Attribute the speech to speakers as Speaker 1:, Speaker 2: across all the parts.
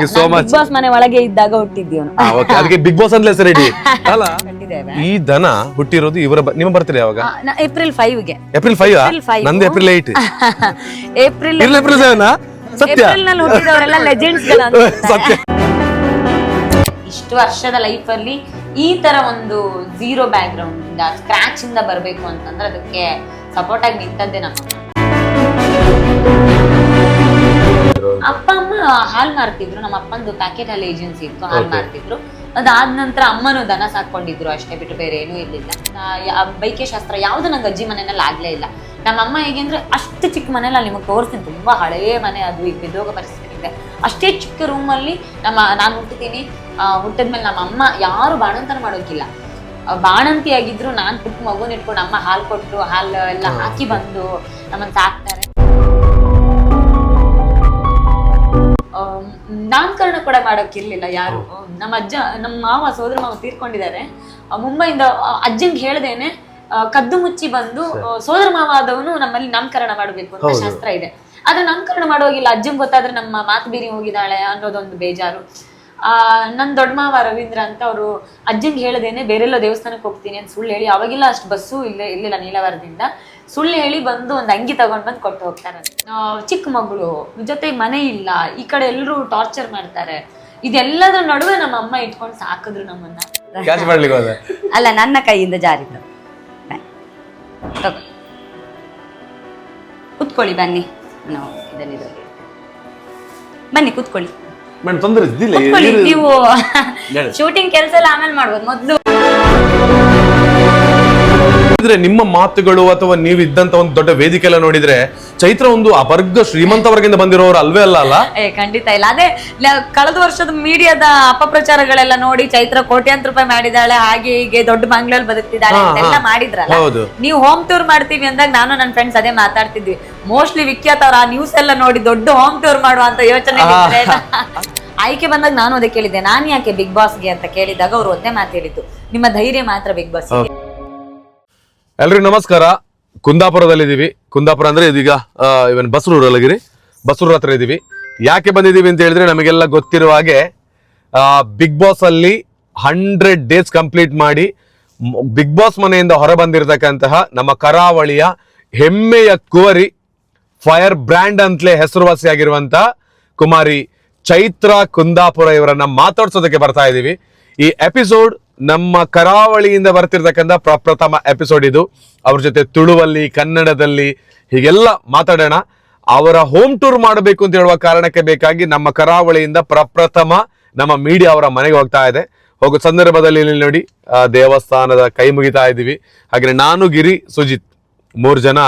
Speaker 1: Big Boss ಮನೆ ಒಳಗೆ ಇದ್ದಾಗ ಹುಟ್ಟಿದ್ಯವನು.
Speaker 2: ಅದಕ್ಕೆ ಬಿಗ್ ಬಾಸ್ ಅಂತ ಹೆಸರು ಇಡಿ ಅಲ್ಲ. ಈ ದನ ಹುಟ್ಟಿರೋದು ಇವರ ನಿಮ್ಮ ಬರ್ತೀರಿ ಯಾವಾಗ?
Speaker 1: ಏಪ್ರಿಲ್ 5ಗೆ.
Speaker 2: ಏಪ್ರಿಲ್ 5 ನಂದು ಏಪ್ರಿಲ್ 8.
Speaker 1: ಏಪ್ರಿಲ್
Speaker 2: 7 ಸತ್ಯ
Speaker 1: ನಲ್ಲಿ ಹುಟ್ಟಿದವರೆಲ್ಲ ಲೆಜೆಂಡ್ಸ್ ಗಳು. ಇಷ್ಟು ವರ್ಷದ ಲೈಫ್ ಅಲ್ಲಿ ಈ ತರ ಒಂದು ಝೀರೋ ಬ್ಯಾಕ್ ಗ್ರೌಂಡ್ ಇಂದ ಸ್ಕ್ರಾಚ್ ಇಂದ ಬರ್ಬೇಕು ಅಂತಂದ್ರೆ ಅದಕ್ಕೆ ಸಪೋರ್ಟ್ ಆಗಿ ನಿಂತದ್ದೇ ನಮ್ಮ ಅಪ್ಪ ಅಮ್ಮ. ಹಾಲ್ ಮಾರ್ತಿದ್ರು, ನಮ್ಮ ಅಪ್ಪಂದು ಪ್ಯಾಕೆಟ್ ಹಾಲ್ ಏಜೆನ್ಸಿ ಇತ್ತು, ಹಾಲ್ ಮಾರ್ತಿದ್ರು. ಅದಾದ ನಂತರ ಅಮ್ಮನು ದನ ಸಾಕೊಂಡಿದ್ರು, ಅಷ್ಟೇ ಬಿಟ್ಟು ಬೇರೆ ಏನೂ ಇರ್ಲಿಲ್ಲ. ಬೈಕೆ ಶಾಸ್ತ್ರ ಯಾವ್ದು ನಂಗೆ ಅಜ್ಜಿ ಮನೆಯಲ್ಲಿ ಆಗ್ಲೇ ಇಲ್ಲ. ನಮ್ಮಮ್ಮ ಹೇಗೆ ಅಂದ್ರೆ ಅಷ್ಟು ಚಿಕ್ಕ ಮನೇಲಿ ಅಲ್ಲಿ ನಿಮಗೆ ತೋರಿಸ್ತೀನಿ, ತುಂಬಾ ಹಳೆಯ ಮನೆ, ಅದು ಈಗ ಬಿದ್ದೋಗೋ ಪರಿಸ್ಥಿತಿ ಇದೆ. ಅಷ್ಟೇ ಚಿಕ್ಕ ರೂಮಲ್ಲಿ ನಾನು ಹುಟ್ಟಿದ್ದೀನಿ. ಹುಟ್ಟಿದ್ಮೇಲೆ ನಮ್ಮ ಅಮ್ಮ ಯಾರು ಬಾಣಂತನ ಮಾಡೋಕಿಲ್ಲ. ಬಾಣಂತಿ ಆಗಿದ್ರು ನಾನು ಪುಟ್ಟ ಮಗುನ ಇಟ್ಕೊಂಡು ಅಮ್ಮ ಹಾಲು ಕೊಟ್ಟು ಹಾಲು ಎಲ್ಲ ಹಾಕಿ ಬಂದು ನಮ್ಮನ್ನ ಸಾಕ್ತಾರೆ. ನಾಮಕರಣ ಕೂಡ ಮಾಡೋಕ್ಕಿರ್ಲಿಲ್ಲ ಯಾರು. ನಮ್ಮ ಅಜ್ಜ, ನಮ್ಮ ಮಾವ, ಸೋದರ ಮಾವ ತೀರ್ಕೊಂಡಿದ್ದಾರೆ. ಮುಂಬೈಯಿಂದ ಅಜ್ಜಂಗೆ ಹೇಳ್ದೇನೆ ಕದ್ದು ಮುಚ್ಚಿ ಬಂದು ಸೋದರ ಮಾವ ಆದವನು ನಮ್ಮಲ್ಲಿ ನಾಮಕರಣ ಮಾಡಬೇಕು ಅಂತ ಶಾಸ್ತ್ರ ಇದೆ. ಆದ್ರೆ ನಾಮಕರಣ ಮಾಡೋಗಿಲ್ಲ. ಅಜ್ಜಂಗೆ ಗೊತ್ತಾದ್ರೆ ನಮ್ಮ ಮಾತು ಬೀರಿ ಹೋಗಿದ್ದಾಳೆ ಅನ್ನೋದೊಂದು ಬೇಜಾರು. ನನ್ ದೊಡ್ಡ ಮಾವ ರವೀಂದ್ರ ಅಂತ ಅವರು ಅಜ್ಜಂಗೆ ಹೇಳ್ದೇನೆ ಬೇರೆಲ್ಲೋ ದೇವಸ್ಥಾನಕ್ಕೆ ಹೋಗ್ತೀನಿ ಅಂತ ಸುಳ್ಳು ಹೇಳಿ, ಅವಾಗೆಲ್ಲ ಅಷ್ಟು ಬಸ್ಸು ಇರ್ಲಿಲ್ಲ ನೀಲವರದಿಂದ, ಸುಳ್ಳು ಹೇಳಿ ಬಂದು ಒಂದು ಅಂಗಿ ತಗೊಂಡ್ ಬಂದು ಕೊಟ್ಟು ಹೋಗ್ತಾರೆ. ಚಿಕ್ಕ ಮಗಳು ಜೊತೆಗೆ ಮನೆ ಇಲ್ಲ, ಈ ಕಡೆ ಎಲ್ಲರೂ ಟಾರ್ಚರ್ ಮಾಡ್ತಾರೆ. ಇದೆಲ್ಲದ್ರ ನಡುವೆ ನಮ್ಮ ಅಮ್ಮ ಇಟ್ಕೊಂಡು ಸಾಕಿದ್ರು ನಮ್ಮನ್ನ.
Speaker 3: ಅಲ್ಲ, ನನ್ನ ಕೈಯಿಂದ ಜಾರಿತು. ಕುತ್ಕೊಳ್ಳಿ, ಬನ್ನಿ, ನಾವು ಬನ್ನಿ ಕುತ್ಕೊಳ್ಳಿ. ನೀವು ಶೂಟಿಂಗ್ ಕೆಲಸ ಎಲ್ಲ ಆಮೇಲೆ ಮಾಡ್ಬೋದು, ಮೊದಲು
Speaker 2: ನಿಮ್ಮ ಮಾತುಗಳು ಅಥವಾ ನೀವು ಇದ್ದಂತ ಒಂದು ದೊಡ್ಡ ವೇದಿಕೆ ಎಲ್ಲ ನೋಡಿದ್ರೆ ಚೈತ್ರ ಒಂದು ಅಪರ್ಗ ಶ್ರೀಮಂತ ವರ್ಗದಿಂದ ಬಂದಿರೋರು ಅಲ್ವೇ ಅಲ್ಲ?
Speaker 1: ಖಂಡಿತ ಇಲ್ಲ. ಅದೇ ಕಳೆದ ವರ್ಷದ ಮೀಡಿಯಾದ ಅಪಪ್ರಚಾರಗಳೆಲ್ಲ ನೋಡಿ ಚೈತ್ರ ಕೋಟ್ಯಾಂತರ ರೂಪಾಯಿ ಮಾಡಿದಾಳೆ, ಹಾಗೆ ಹೀಗೆ ದೊಡ್ಡ ಬಂಗ್ಲಲ್ಲಿ ಬದುಕ್ತಿದ್ದಾಳೆ ಅಂತೆಲ್ಲ ಮಾಡಿದ್ರಲ್ಲ. ನೀವು ಹೋಮ್ ಟೂರ್ ಮಾಡ್ತೀವಿ ಅಂದಾಗ ನಾನು ನನ್ನ ಫ್ರೆಂಡ್ಸ್ ಅದೇ ಮಾತಾಡ್ತಿದ್ವಿ. ಮೋಸ್ಟ್ಲಿ ವಿಖ್ಯಾತ ಅವ್ರ ಆ ನ್ಯೂಸ್ ಎಲ್ಲ ನೋಡಿ ದೊಡ್ಡ ಹೋಮ್ ಟೂರ್ ಮಾಡುವಂತ ಯೋಚನೆ ಆಯ್ಕೆ ಬಂದಾಗ ನಾನು ಅದೇ ಕೇಳಿದ್ದೆ, ನಾನ್ ಯಾಕೆ ಬಿಗ್ ಬಾಸ್ಗೆ ಅಂತ ಕೇಳಿದಾಗ ಅವ್ರು ಒಂದೇ ಮಾತು ಹೇಳಿದ್ದು, ನಿಮ್ಮ ಧೈರ್ಯ ಮಾತ್ರ ಬಿಗ್ ಬಾಸ್.
Speaker 2: ಎಲ್ರಿಗೂ ನಮಸ್ಕಾರ. ಕುಂದಾಪುರದಲ್ಲಿದ್ದೀವಿ. ಕುಂದಾಪುರ ಅಂದ್ರೆ ಇದೀಗ ಇವನ್ ಬಸರೂರಲ್ಲಿಗಿರಿ, ಬಸರೂರ್ ಹತ್ರ ಇದೀವಿ. ಯಾಕೆ ಬಂದಿದ್ದೀವಿ ಅಂತ ಹೇಳಿದ್ರೆ, ನಮಗೆಲ್ಲ ಗೊತ್ತಿರುವ ಹಾಗೆ ಬಿಗ್ ಬಾಸ್ ಅಲ್ಲಿ 100 ಡೇಸ್ ಕಂಪ್ಲೀಟ್ ಮಾಡಿ ಬಿಗ್ ಬಾಸ್ ಮನೆಯಿಂದ ಹೊರ ಬಂದಿರತಕ್ಕಂತಹ ನಮ್ಮ ಕರಾವಳಿಯ ಹೆಮ್ಮೆಯ ಕುವರಿ, ಫೈರ್ ಬ್ರ್ಯಾಂಡ್ ಅಂತಲೇ ಹೆಸರುವಾಸಿಯಾಗಿರುವಂತ ಕುಮಾರಿ ಚೈತ್ರ ಕುಂದಾಪುರ ಇವರನ್ನ ಮಾತಾಡ್ಸೋದಕ್ಕೆ ಬರ್ತಾ ಇದ್ದೀವಿ. ಈ ಎಪಿಸೋಡ್ ನಮ್ಮ ಕರಾವಳಿಯಿಂದ ಬರ್ತಿರ್ತಕ್ಕಂಥ ಪ್ರಪ್ರಥಮ ಎಪಿಸೋಡ್ ಇದು. ಅವ್ರ ಜೊತೆ ತುಳುವಲ್ಲಿ, ಕನ್ನಡದಲ್ಲಿ ಹೀಗೆಲ್ಲ ಮಾತಾಡೋಣ. ಅವರ ಹೋಮ್ ಟೂರ್ ಮಾಡಬೇಕು ಅಂತ ಹೇಳುವ ಕಾರಣಕ್ಕೆ ಬೇಕಾಗಿ ನಮ್ಮ ಕರಾವಳಿಯಿಂದ ಪ್ರಪ್ರಥಮ ನಮ್ಮ ಮೀಡಿಯಾ ಅವರ ಮನೆಗೆ ಹೋಗ್ತಾ ಇದೆ. ಹೋಗೋ ಸಂದರ್ಭದಲ್ಲಿ ಇಲ್ಲಿ ನೋಡಿ ದೇವಸ್ಥಾನದ ಕೈ ಮುಗಿತಾ ಇದ್ದೀವಿ. ಹಾಗೆ ನಾನು, ಗಿರಿ, ಸುಜಿತ್ 3 ಜನ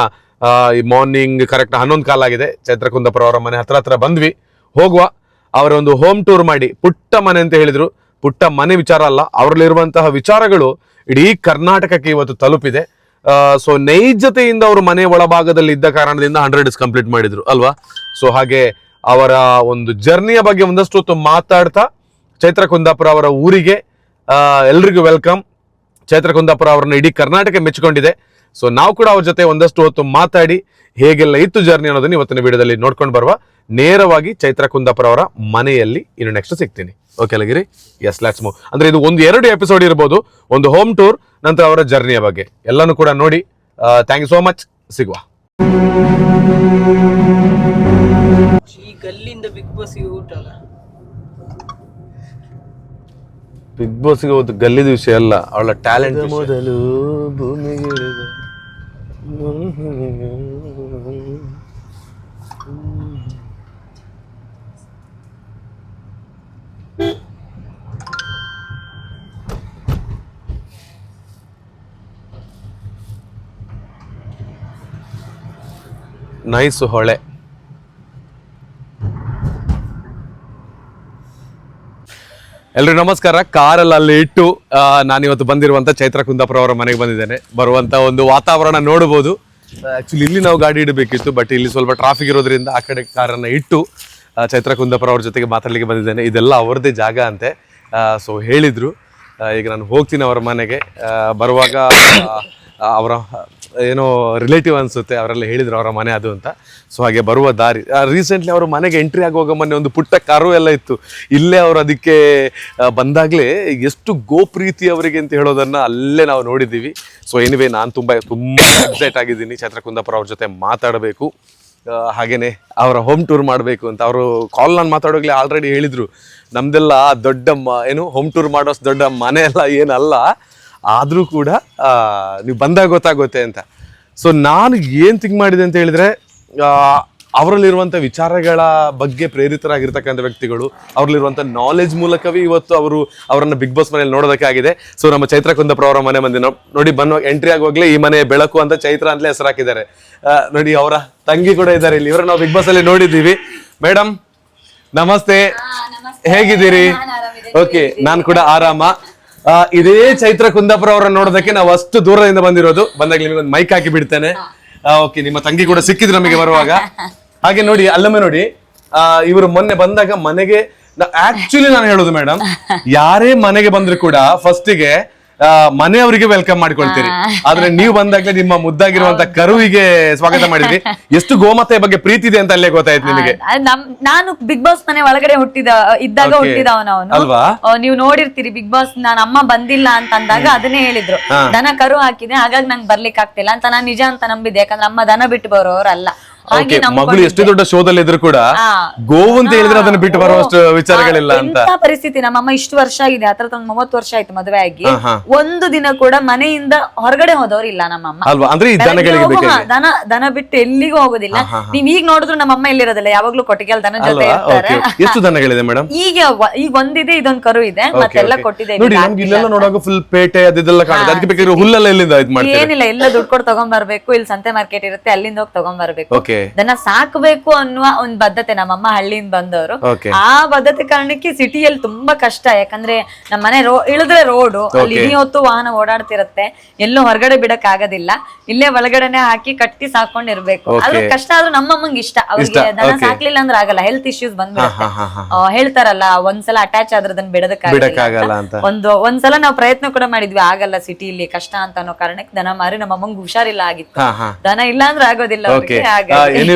Speaker 2: ಈ ಮಾರ್ನಿಂಗ್ ಕರೆಕ್ಟ್ 11 ಕಾಲ ಆಗಿದೆ. ಚೈತ್ರ ಕುಂದಾಪುರ ಅವರ ಮನೆ ಹತ್ರ ಬಂದ್ವಿ. ಹೋಗುವ ಅವರ ಒಂದು ಹೋಮ್ ಟೂರ್ ಮಾಡಿ, ಪುಟ್ಟ ಮನೆ ಅಂತ ಹೇಳಿದ್ರು. ಪುಟ್ಟ ಮನೆ ವಿಚಾರ ಅಲ್ಲ, ಅವರಲ್ಲಿರುವಂತಹ ವಿಚಾರಗಳು ಇಡೀ ಕರ್ನಾಟಕಕ್ಕೆ ಇವತ್ತು ತಲುಪಿದೆ. ಸೊ ನೈಜತೆಯಿಂದ ಅವರು ಮನೆ ಒಳಭಾಗದಲ್ಲಿ ಇದ್ದ ಕಾರಣದಿಂದ 100 ಡೇಸ್ ಕಂಪ್ಲೀಟ್ ಮಾಡಿದ್ರು ಅಲ್ವಾ. ಸೊ ಹಾಗೆ ಅವರ ಒಂದು ಜರ್ನಿಯ ಬಗ್ಗೆ ಒಂದಷ್ಟು ಹೊತ್ತು ಮಾತಾಡ್ತಾ ಚೈತ್ರ ಕುಂದಾಪುರ ಅವರ ಊರಿಗೆ ಎಲ್ರಿಗೂ ವೆಲ್ಕಮ್. ಚೈತ್ರ ಕುಂದಾಪುರ ಅವರನ್ನ ಇಡೀ ಕರ್ನಾಟಕ ಮೆಚ್ಚಿಕೊಂಡಿದೆ. ಸೊ ನಾವು ಕೂಡ ಅವ್ರ ಜೊತೆ ಒಂದಷ್ಟು ಹೊತ್ತು ಮಾತಾಡಿ ಹೇಗೆಲ್ಲ ಇತ್ತು ಜರ್ನಿ ಅನ್ನೋದನ್ನ ಇವತ್ತಿನ ವಿಡಿಯೋದಲ್ಲಿ ನೋಡ್ಕೊಂಡು ಬರುವ. ನೇರವಾಗಿ ಚೈತ್ರ ಕುಂದಾಪುರ ಅವರ ಮನೆಯಲ್ಲಿ ಇನ್ನು ನೆಕ್ಸ್ಟ್ ಸಿಗ್ತೀನಿ. ಓಕೆ ಲಗಿರಿ? Yes, let's move. ಅಂದ್ರೆ ಇದು 1-2 ಎಪಿಸೋಡ್ ಇರ್ಬೋದು, ಒಂದು ಹೋಮ್ ಟೂರ್, ನಂತರ ಅವರ ಜರ್ನಿಯ ಬಗ್ಗೆ ಎಲ್ಲಾನು ಕೂಡ ನೋಡಿ. Thank you so much. ಸಿಗುವ.
Speaker 4: ಈ ಗಲ್ಲಿಂದ ಬಿಗ್ ಬಾಸ್ಗೆ ಊಟಲ್ಲ.
Speaker 2: ಬಿಗ್ ಬಾಸ್ಗೆ ಹೋದ ಗಲ್ಲಿದ ವಿಷಯ ಅಲ್ಲ, ಅವಳ ಟ್ಯಾಲೆಂಟ್. ಮೊದಲು ಭೂಮಿಗೆ ನೈಸ್ ಹೊಳೆ. ಎಲ್ರಿಗೂ ನಮಸ್ಕಾರ. ಕಾರಲ್ಲಿ ಅಲ್ಲಿ ಇಟ್ಟು ನಾನಿವತ್ತು ಬಂದಿರುವಂಥ ಚೈತ್ರ ಕುಂದಾಪುರ ಅವರ ಮನೆಗೆ ಬಂದಿದ್ದೇನೆ. ಬರುವಂಥ ಒಂದು ವಾತಾವರಣ ನೋಡ್ಬೋದು. ಆ್ಯಕ್ಚುಲಿ ಇಲ್ಲಿ ನಾವು ಗಾಡಿ ಇಡಬೇಕಿತ್ತು, ಬಟ್ ಇಲ್ಲಿ ಸ್ವಲ್ಪ ಟ್ರಾಫಿಕ್ ಇರೋದ್ರಿಂದ ಆ ಕಡೆ ಕಾರನ್ನು ಇಟ್ಟು ಚೈತ್ರ ಕುಂದಾಪುರ ಅವ್ರ ಜೊತೆಗೆ ಮಾತಾಡಲಿಕ್ಕೆ ಬಂದಿದ್ದೇನೆ. ಇದೆಲ್ಲ ಅವ್ರದ್ದೇ ಜಾಗ ಅಂತೆ. ಸೊ ಹೇಳಿದರು. ಈಗ ನಾನು ಹೋಗ್ತೀನಿ ಅವರ ಮನೆಗೆ. ಬರುವಾಗ ಅವರ ಏನೋ ರಿಲೇಟಿವ್ ಅನ್ಸುತ್ತೆ, ಅವರೆಲ್ಲ ಹೇಳಿದ್ರು ಅವರ ಮನೆ ಅದು ಅಂತ. ಸೊ ಹಾಗೆ ಬರುವ ದಾರಿ ರೀಸೆಂಟ್ಲಿ ಅವ್ರ ಮನೆಗೆ ಎಂಟ್ರಿ ಆಗುವಾಗ ಮೊನ್ನೆ ಒಂದು ಪುಟ್ಟ ಕಾರು ಎಲ್ಲ ಇತ್ತು ಇಲ್ಲೇ. ಅವರು ಅದಕ್ಕೆ ಬಂದಾಗಲೇ ಎಷ್ಟು ಗೋಪ್ರೀತಿ ಅವರಿಗೆ ಅಂತ ಹೇಳೋದನ್ನ ಅಲ್ಲೇ ನಾವು ನೋಡಿದ್ದೀವಿ. ಸೊ ಎನಿವೇ ನಾನು ತುಂಬ ಎಕ್ಸೈಟ್ ಆಗಿದ್ದೀನಿ ಚೈತ್ರ ಕುಂದಾಪುರ ಅವ್ರ ಜೊತೆ ಮಾತಾಡಬೇಕು, ಹಾಗೇನೆ ಅವರ ಹೋಮ್ ಟೂರ್ ಮಾಡಬೇಕು ಅಂತ. ಅವರು ಕಾಲ್ ನಾನು ಮಾತಾಡೋಗ್ಲೇ ಆಲ್ರೆಡಿ ಹೇಳಿದ್ರು, ನಮ್ದೆಲ್ಲ ದೊಡ್ಡ ಏನು ಹೋಮ್ ಟೂರ್ ಮಾಡೋಷ್ಟು ದೊಡ್ಡ ಮನೆ ಎಲ್ಲ ಏನಲ್ಲ, ಆದರೂ ಕೂಡ ನೀವು ಬಂದಾಗ ಗೊತ್ತಾಗುತ್ತೆ ಅಂತ. ಸೊ ನಾನು ಏನು ಥಿಂಕ್ ಮಾಡಿದೆ ಅಂತ ಹೇಳಿದ್ರೆ, ಅವರಲ್ಲಿರುವಂಥ ವಿಚಾರಗಳ ಬಗ್ಗೆ ಪ್ರೇರಿತರಾಗಿರ್ತಕ್ಕಂಥ ವ್ಯಕ್ತಿಗಳು, ಅವರಲ್ಲಿರುವಂಥ ನಾಲೆಜ್ ಮೂಲಕವೇ ಇವತ್ತು ಅವರನ್ನು ಬಿಗ್ ಬಾಸ್ ಮನೆಯಲ್ಲಿ ನೋಡೋದಕ್ಕೆ ಆಗಿದೆ. ಸೊ ನಮ್ಮ ಚೈತ್ರ ಕುಂದಾಪುರ ಅವರ ಮನೆ ಮಂದಿ ನೋಡಿ ಬನ್ನೋ ಎಂಟ್ರಿ ಆಗುವಾಗಲೇ ಈ ಮನೆ ಬೆಳಕು ಅಂತ ಚೈತ್ರ ಅಂತಲೇ ಹೆಸರು ಹಾಕಿದ್ದಾರೆ. ನೋಡಿ ಅವರ ತಂಗಿ ಕೂಡ ಇದ್ದಾರೆ ಇಲ್ಲಿ, ಇವರನ್ನು ನಾವು ಬಿಗ್ ಬಾಸ್ ಅಲ್ಲಿ ನೋಡಿದ್ದೀವಿ. ಮೇಡಮ್ ನಮಸ್ತೆ, ಹೇಗಿದ್ದೀರಿ? ಓಕೆ, ನಾನು ಕೂಡ ಆರಾಮ. ಇದೇ ಚೈತ್ರ ಕುಂದಾಪುರ ಅವರನ್ನು ನೋಡೋದಕ್ಕೆ ನಾವು ಅಷ್ಟು ದೂರದಿಂದ ಬಂದಿರೋದು. ಬಂದಾಗ ನಿಮಗೆ ಒಂದು ಮೈಕ್ ಹಾಕಿ ಬಿಡ್ತೇನೆ. ಓಕೆ, ನಿಮ್ಮ ತಂಗಿ ಕೂಡ ಸಿಕ್ಕಿದ್ರು ನಮಗೆ ಬರುವಾಗ. ಹಾಗೆ ನೋಡಿ ಅಲ್ಲೊಮ್ಮೆ ನೋಡಿ, ಇವರು ಮೊನ್ನೆ ಬಂದಾಗ ಮನೆಗೆ ಆಕ್ಚುಲಿ ನಾನು ಹೇಳೋದು ಮೇಡಮ್, ಯಾರೇ ಮನೆಗೆ ಬಂದ್ರು ಕೂಡ ಫಸ್ಟಿಗೆ ಮನೆಯವರಿಗೆ ವೆಲ್ಕಮ್ ಮಾಡ್ಕೊಳ್ತೀರಿ, ಆದ್ರೆ ನೀವು ಬಂದಾಗ್ಲೇ ನಿಮ್ಮ ಮುದ್ದಾಗಿರುವಂತ ಕರುವಿಗೆ ಸ್ವಾಗತ ಮಾಡಿದ್ರಿ. ಎಷ್ಟು ಗೋಮಾತೆ ಬಗ್ಗೆ ಪ್ರೀತಿ ಇದೆ ಅಂತ ಅಲ್ಲೇ ಗೊತ್ತಾಯ್ತು ನಿಮಗೆ.
Speaker 1: ನಾನು ಬಿಗ್ ಬಾಸ್ ಮನೆ ಒಳಗಡೆ ಇದ್ದಾಗ ಹುಟ್ಟಿದವನವನು ಅಲ್ವಾ? ನೀವು ನೋಡಿರ್ತೀರಿ ಬಿಗ್ ಬಾಸ್, ನಾನು ಅಮ್ಮ ಬಂದಿಲ್ಲ ಅಂತ ಅಂದಾಗ ಅದನ್ನೇ ಹೇಳಿದ್ರು, ದನ ಕರು ಹಾಕಿದೆ ಹಾಗಾಗಿ ನಂಗೆ ಬರ್ಲಿಕ್ಕೆ ಆಗ್ತಿಲ್ಲ ಅಂತ. ನಾನು ನಿಜ ಅಂತ ನಂಬಿದ್ದೆ, ಯಾಕಂದ್ರೆ ಅಮ್ಮ ದನ ಬಿಟ್ಟು ಬರೋರಲ್ಲ.
Speaker 2: ಮಗಳು ಎಷ್ಟೇ ದೊಡ್ಡ ಶೋದಲ್ಲಿ ಇದ್ರು ಕೂಡ ಗೋವು ಅಂತ ಹೇಳಿದ್ರೆ ಅದನ್ನ ಬಿಟ್ಟು ಬರುವಷ್ಟು ವಿಚಾರಗಳಿಲ್ಲ ಅಂತ
Speaker 1: ಪರಿಸ್ಥಿತಿ. ನಮ್ಮಮ್ಮ ಇಷ್ಟು ವರ್ಷ ಆಗಿದೆ, ಹತ್ರ 30 ವರ್ಷ ಆಯ್ತು ಮದುವೆ ಆಗಿ, ಒಂದು ದಿನ ಕೂಡ ಮನೆಯಿಂದ ಹೊರಗಡೆ ಹೋದವ್ರು ಇಲ್ಲ ನಮ್ಮಮ್ಮ
Speaker 2: ಅಲ್ವಾ? ಅಂದ್ರೆ ಈ ದನಗಳಿಗೆ
Speaker 1: ದನ ಬಿಟ್ಟು ಎಲ್ಲಿಗೂ ಹೋಗೋದಿಲ್ಲ. ನೀವ್ ಈಗ ನೋಡಿದ್ರು ನಮ್ಮಮ್ಮ ಎಲ್ಲಿರೋದಿಲ್ಲ, ಯಾವಾಗ್ಲೂ ಕೊಟ್ಟಿಗೆಲ್ ದನ ಜೊತೆ ಇರ್ತಾರೆ.
Speaker 2: ಎಷ್ಟು ದನಗಳಿದೆ ಮೇಡಮ್?
Speaker 1: ಈಗ ಒಂದಿದೆ, ಇದೊಂದು ಕರು ಇದೆ, ಮತ್ತೆಲ್ಲ ಕೊಟ್ಟಿದೆ.
Speaker 2: ನೋಡಿ ನಮ್ಗೆ ಇಲ್ಲೆಲ್ಲ ನೋಡುವಾಗ ಫುಲ್ ಪೇಟೆ ಅದೆಲ್ಲ ಕಾಣುತ್ತೆ. ಅದಕ್ಕೆ ಬೇಕಾದ್ರೆ ಹುಲ್ಲೆಲ್ಲ ಎಲ್ಲಿಂದ ಇದು ಮಾಡ್ತೀರಾ?
Speaker 1: ಏನಿಲ್ಲ, ಎಲ್ಲ ದುಡ್ಡು ಕೊಟ್ಟು ತಗೊಂಡ್ಬರ್ಬೇಕು. ಇಲ್ಲಿ ಸಂತೆ ಮಾರ್ಕೆಟ್ ಇರುತ್ತೆ, ಅಲ್ಲಿಂದ ಹೋಗಿ ತಗೊಂಡ್ಬರ್ಬೇಕು. ದನ ಸಾಕಬೇಕು ಅನ್ನುವ ಒಂದು ಬದ್ಧತೆ. ನಮ್ಮಮ್ಮ ಹಳ್ಳಿಯಿಂದ ಬಂದವರು, ಆ ಬದ್ಧತೆ ಕಾರಣಕ್ಕೆ ಸಿಟಿಯಲ್ಲಿ ತುಂಬಾ ಕಷ್ಟ. ಯಾಕಂದ್ರೆ ನಮ್ಮ ಮನೆ ಇಳಿದ್ರೆ ರೋಡು, ಅಲ್ಲಿ ಇಡೀ ಹೊತ್ತು ವಾಹನ ಓಡಾಡ್ತಿರತ್ತೆ, ಎಲ್ಲೂ ಹೊರಗಡೆ ಬಿಡಕ್ ಆಗೋದಿಲ್ಲ. ಇಲ್ಲೇ ಒಳಗಡೆನೆ ಹಾಕಿ ಕಟ್ಟಿ ಸಾಕೊಂಡಿರ್ಬೇಕು. ಆದ್ರೆ ಕಷ್ಟ ಆದ್ರೂ ನಮ್ಮಮ್ಮಂಗೆ ಇಷ್ಟ. ಅವ್ರಿಗೆ ದನ ಸಾಕ್ಲಿಲ್ಲ ಅಂದ್ರೆ ಆಗಲ್ಲ, ಹೆಲ್ತ್ ಇಶ್ಯೂಸ್ ಬಂದ್ಬಿಡುತ್ತೆ. ಹೇಳ್ತಾರಲ್ಲ, ಒಂದ್ಸಲ ಅಟ್ಯಾಚ್ ಆದ್ರೆ ಅದನ್ನ ಬಿಡೋದಕ್ಕಾಗಲ್ಲ ಅಂತ. ಒಂದ್ಸಲ ನಾವು ಪ್ರಯತ್ನ ಕೂಡ ಮಾಡಿದ್ವಿ, ಆಗಲ್ಲ ಸಿಟಿಲಿ ಕಷ್ಟ ಅಂತ ಅನ್ನೋ ಕಾರಣಕ್ಕೆ ದನ ಮಾರಿ ನಮ್ಮಮ್ಮಂಗೆ ಹುಷಾರಿಲ್ಲ ಆಗಿತ್ತು. ದನ ಇಲ್ಲ ಅಂದ್ರೆ ಆಗೋದಿಲ್ಲ ಅವ್ರಿಗೆ.